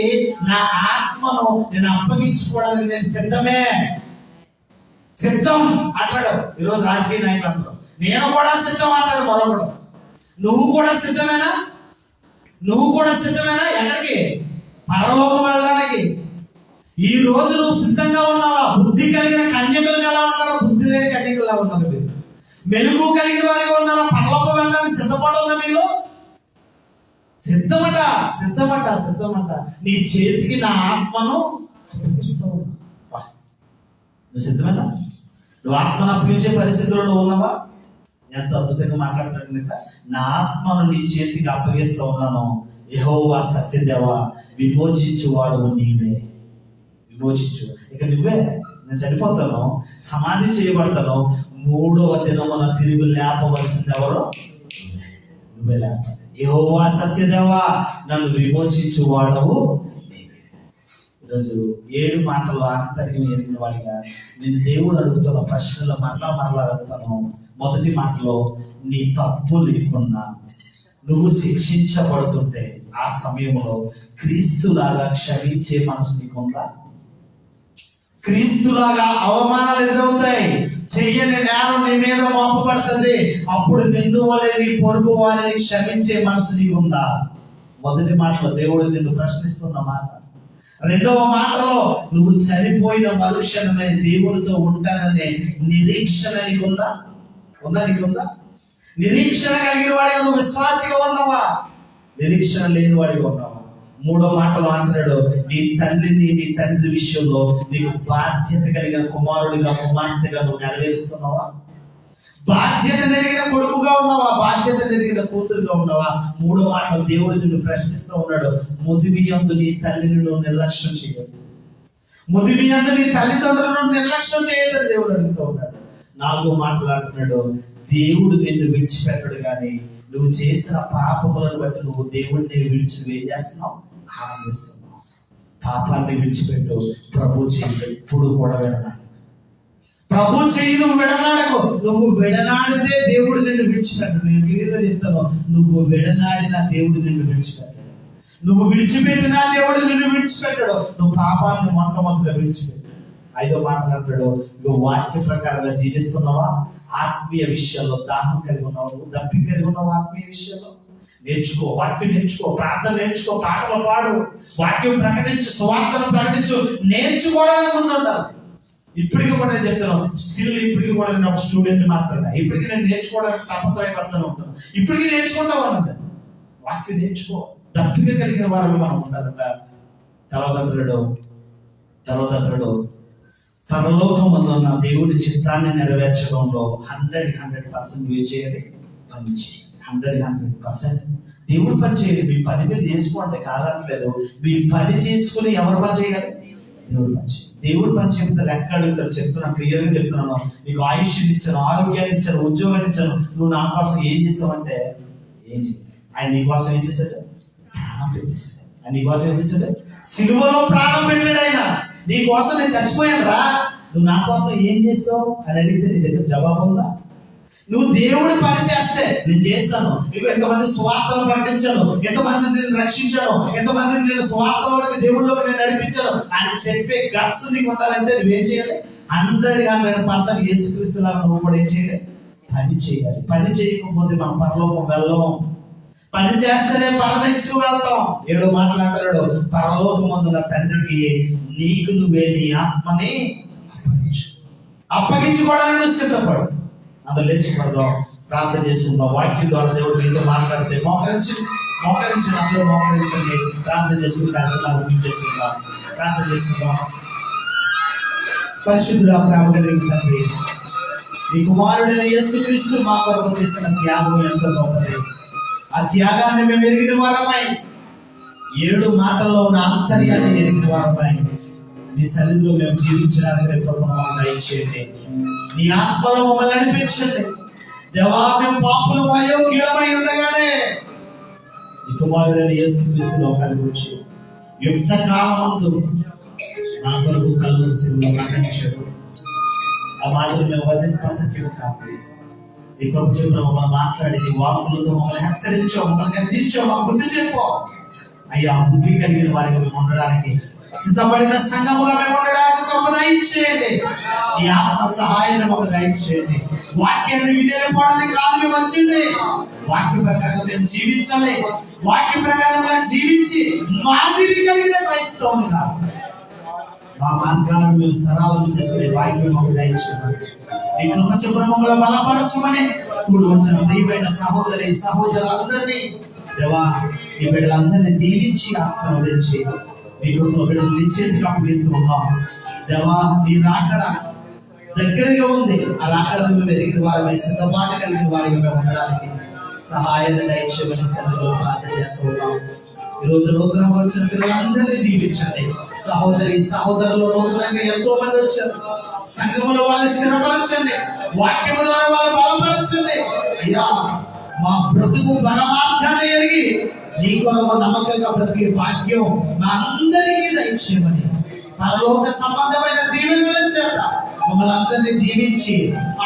నా ఆత్మను నేను అప్పగించుకోవడానికి నేను సిద్ధం అంటాడు. ఈరోజు రాజకీయ నాయకులు అంటారు, నేను కూడా సిద్ధం అంటాడు మరొకడు. నువ్వు కూడా సిద్ధమేనా? ఎక్కడికి? పరలోకం వెళ్ళడానికి. ఈ రోజు నువ్వు సిద్ధంగా ఉన్నావా? బుద్ధి కలిగిన కన్యకులు ఎలా ఉన్నారు? బుద్ధి లేని కన్యకులు ఉన్నారు. మీరు మెలుగు కలిగిన వారిగా ఉన్నారా? పరలోకం వెళ్ళడానికి సిద్ధపడుందా మీలో? సిద్ధమట. నీ చేతికి నా ఆత్మను అప్పగిస్తావు. నువ్వు సిద్ధమేనా? నువ్వు ఆత్మను అప్పగించే పరిస్థితుల్లో నువ్వు ఉన్నావా? ఎంత అద్భుతంగా మాట్లాడుతాడు. నా ఆత్మను నీ చేతికి అప్పగిస్తూ ఉన్నాను, యెహోవా సత్యదేవా విమోచించువాడు నీవే. విమోచించు. ఇక నువ్వే, నేను చనిపోతాను, సమాధి చేయబడతాను, 3వ దినమున తిరిగి లేపవలసింది ఎవరో? నువ్వే లేపాలి. యెహోవా సత్యదేవా నన్ను విమోచించువాడవు. ఈరోజు 7 మాటలు ఆంతర్యం ఎరిగిన వాడిగా నేను దేవుడు అడుగుతున్న ప్రశ్నలు మరలా వెళ్తాను. మొదటి మాటలో, నీ తప్పు లేకుండా నువ్వు శిక్షించబడుతుంటే ఆ సమయంలో క్రీస్తులాగా క్షమించే మనసు నీకుందా? క్రీస్తులాగా అవమానాలు ఎదురవుతాయి, చెయ్యని నేరం నీ మీద మోపబడుతుంది, అప్పుడు నిన్ను వలె నీ పొరుగు వారిని క్షమించే మనసు నీకుందా? మొదటి మాటలో దేవుడు నిన్ను ప్రశ్నిస్తున్న మాట. రెండవ మాటలో, నువ్వు చనిపోయిన మరుక్షణమే దేవునితో ఉంటాననే నిరీక్షణ నీకుందా? నిరీక్షణ కలిగిన వాడిగా నువ్వు విశ్వాసిగా ఉన్నావా? నిరీక్షణ లేని వాడిగా ఉన్నావా? 3వ మాటలో అంటున్నాడు, నీ తండ్రి విషయంలో నీకు బాధ్యత కలిగిన కుమారుడిగా కుమార్తెగా నువ్వు నెరవేరుస్తున్నావా? బాధ్యత నెరిగిన కొడుకుగా ఉన్నావా? బాధ్యత నెరిగిన కూతురుగా ఉన్నావా? 3వ మాటలో దేవుడు నిన్ను ప్రశ్నిస్తూ ఉన్నాడు, ముదిమియందు నీ తల్లిని నువ్వు నిర్లక్ష్యం చేయదు. ముదిమియందు నీ తల్లిదండ్రులను నిర్లక్ష్యం చేయదని దేవుడు అడుగుతూ ఉన్నాడు. 4వ మాటలు అంటున్నాడు, దేవుడు నిన్ను విడిచిపెట్టడు, కానీ నువ్వు చేసిన పాపములను బట్టి నువ్వు దేవుడిని విడిచి ఏం చేస్తున్నావు? ఆనందిస్తున్నావు. పాపాన్ని విడిచిపెట్టు. ప్రభు చెయ్యి ఎప్పుడు కూడా విడనాడు. ప్రభు చెయ్యి నువ్వు విడనాడకు. నువ్వు విడనాడితే దేవుడు నిన్ను విడిచిపెట్టడు. నేను క్లియర్గా చెప్తాను, నువ్వు విడనాడిన దేవుడు నిన్ను విడిచిపెట్టాడు. నువ్వు విడిచిపెట్టినా దేవుడు నిన్ను విడిచిపెట్టాడు. నువ్వు పాపాన్ని మొట్టమొదటిగా విడిచిపెట్టాడు. 5వ మాట అంటాడు, నువ్వు వాక్య ప్రకారంగా జీవిస్తున్నావా? ఆత్మీయ విషయాల్లో దాహం కలిగి ఉన్నావు, నువ్వు దప్పిక కలిగి ఉన్నావు. ఆత్మీయ విషయాల్లో నేర్చుకో, వాక్యం నేర్చుకో, ప్రార్థన నేర్చుకో, పాటలు పాడు, వాక్యం ప్రకటించు, సువార్తను ప్రకటించు. నేర్చుకోవడానికి ముందు ఉండాలి. ఇప్పటికీ కూడా నేను చెప్తాను, స్టిల్ ఇప్పటికీ కూడా నేను ఒక స్టూడెంట్ మాత్రమే. ఇప్పటికీ నేను నేర్చుకోవడానికి తప్పత్రయపడుతూనే ఉంటాను. ఇప్పటికీ నేర్చుకుంటాం అన్నది. వాక్యం నేర్చుకో, దప్పిక కలిగిన వారు మనం ఉండాలంట. తర్వాత అంటాడు పరలోకం ఉన్న దేవుడి చిత్తాన్ని నెరవేర్చడంలో 100% నువ్వు చేయాలి, పని చేయాలి. 100% దేవుడు పని చేయాలి. మీ పని మీరు చేసుకోండి కాదట్లేదు. మీ పని చేసుకుని ఎవరు పని చేయాలి? దేవుడు పని చేయాలి. దేవుడు పని చేయకపోతే లెక్క అడుగుతాడు. చెప్తున్నాను, క్లియర్గా చెప్తున్నాను. నీకు ఆయుష్ని ఇచ్చాను, ఆరోగ్యాన్ని ఇచ్చాను, ఉద్యోగాన్ని ఇచ్చాను, నువ్వు నా కోసం ఏం చేసావంటే ఏం చేయాలి? ఆయన నీకోసం ఏం చేశాడు? ప్రాణం పెట్టేశాడు. ఆయన నీకోసం ఏం చేశాడు? సిలువలో ప్రాణం పెట్టాడు. ఆయన నీ కోసం నేను చచ్చిపోయాను రా, నువ్వు నా కోసం ఏం చేస్తావు అని అడిగితే నీ దగ్గర జవాబు ఉందా? నువ్వు దేవుడి పని చేస్తే నేను చేస్తాను. నీకు ఎంతమంది స్వార్థను ప్రకటించాను, ఎంతమందిని నేను రక్షించాను, ఎంతమందిని నేను స్వార్థంలోకి దేవుళ్ళలోకి నేను నడిపించాను అని చెప్పే గట్స్ నీకు ఉండాలంటే నువ్వేం చేయాలి? 100% యేసుక్రీస్తులాగా నువ్వు కూడా ఏం చేయాలి? పని చేయాలి. పని చేయకపోతే మనం పరలోకం వెళ్ళం. పని చేస్తేనే పరదేశకు వెళ్తాం. 7వ మాట్లాడాడు, పరలోకమందున తండ్రికి నీకు నువ్వే నీ ఆత్మని అప్పగించుకోవడానికి సిద్ధపడు. అందులో లేచిపడదాం, ప్రార్థన చేసుకుందాం. వాక్యం ద్వారా దేవుడు మీతో మాట్లాడితే మోకరించి అందరూ మోకరించండి. ప్రార్థన చేసుకుంటాం, ప్రార్థన చేసుకుందాం. పరిశుద్ధుడా, ప్రేమ కలిగిన తండ్రి, నీ కుమారుడైన యేసుక్రీస్తు మా కొరకు చేసిన త్యాగం ఎంతో గొప్పది. ఆ త్యాగాన్ని మేము ఎరిగిన వారమై, 7 మాటల్లో ఉన్న ఆంతర్యాన్ని ఎరిగిన వారమై నీ సన్నిధిలో మేము జీవించడానికి కృపను దయచేయండి. నీ ఆత్మలో మమ్మల్ని నడిపించండి. దేవా, మేము పాపులు అయోగ్యులమై ఉండగానే నీ కుమారుడైన యేసుక్రీస్తు లోకానికి వచ్చి యుక్త కాలమందు నా కొరకు కల్వరి శిలువలో మరణించాడు. ఆ మాటలు మేము వర్ణింపసక్యం కాదు. ఈ కృప చెప్పిన మమ్మల్ని మాట్లాడి నీ వాక్కులతో మమ్మల్ని హెచ్చరించావు, మమ్మల్ని గద్దించావు, మా బుద్ధి చెప్పు అయ్యా. బుద్ధి కలిగిన వారికి మేము ఉండడానికి, సిద్ధపడిన సంఘముగా మేము ఉండడానికి కృప దయచేయండి. నీ ఆత్మ సహాయాన్ని మాకు దయచేయండి. వాక్యాన్ని వినేపోవడానికి కాదు మేము వచ్చింది, వాక్య ప్రకారంగా మేము జీవించాలి. వాక్య ప్రకారంగా జీవించి మాదిరి కలిగిన క్రైస్తవులుగా మా మార్గాలను మేము సరళం చేసుకునే వాక్యం మాకు దయచేయండి. ఈ కృప చొప్పున మమ్మల్ని బలపరచమని కూడి వచ్చిన ప్రియమైన సహోదరులందరినీ దేవా, ఈ బిడ్డలందరినీ దీవించి ఆశీర్వదించి నీ కృపలో బిడ్డలు నిశ్చేతికి అప్పగిస్తూ ఉన్నాం. దేవా, నీ రాకడ దగ్గరగా ఉంది. ఆ రాకడను మేము ఎరిగిన వారిని, సిద్ధపాటు కలిగిన వారిగా మేము ఉండడానికి సహాయాన్ని దయచేయమని సన్నిధిలో ప్రార్థన చేస్తూ ఉన్నాం. ఈరోజు నూతనంగా వచ్చిన పిల్లలందరినీ దీవించండి. సహోదరులు నూతనంగా ఎంతో మంది వచ్చారు. సంఘములో వాళ్ళని స్థిరపరచండి. వాక్యము ద్వారా వాళ్ళు బలపరచండి. అయ్యా, మా బ్రతుకు పరమార్థాన్ని ఎరిగి నీ కొరకు నమ్మకంగా బ్రతికే భాగ్యం మా అందరికీ దయచేయమని పరలోక సంబంధమైన దీవెనల చేత మమ్మల్ని అందరినీ దీవించి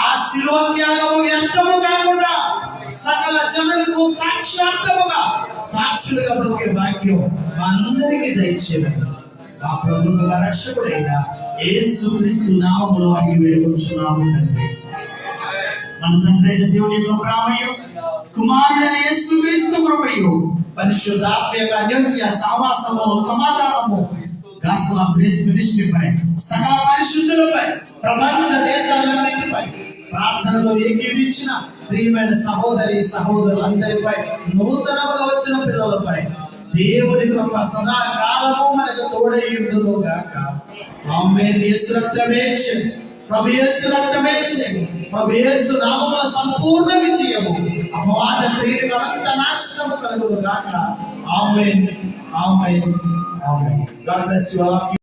ఆ శిలువ త్యాగము వ్యర్థము కాకుండా సకల జనులకు సాక్షులుగా బ్రతికే భాగ్యం మా అందరికీ దయచేయమని మా ప్రభువు రక్షకుడైన యేసుక్రీస్తు నామములో అడిగి వేడుకొంచున్నాము తండ్రి. మన తండ్రి అయిన దేవుని యొక్క ప్రేమయు, కుమారుడైన యేసుక్రీస్తు కృపయు, పరిశుద్ధాత్మ యొక్క అన్యోన్య సహవాసము, సమాధానము గాస్పెల్ ఆఫ్ గ్రేస్ మినిస్ట్రీపై, సకల పరిశుద్ధులపై, ప్రపంచ దేశాలన్నిటిపై, ప్రార్థనలో ఏకీవించిన ప్రియమైన సహోదరులందరిపై, నూతనముగా వచ్చిన పిల్లలపై దేవుని కృప సదా కాలము మనకు తోడైయుండును గాక. ఆమేన్. యేసు రక్తమే చేయండి, ప్రభు యేసు రక్తమే చేయండి, ప్రభు యేసు నామముల సంపూర్ణ విజయము అపవాద క్రియలకు అంత నాశనము కలుగును గాక. ఆమేన్. ఆమేన్. ఆమేన్. God bless you all of you.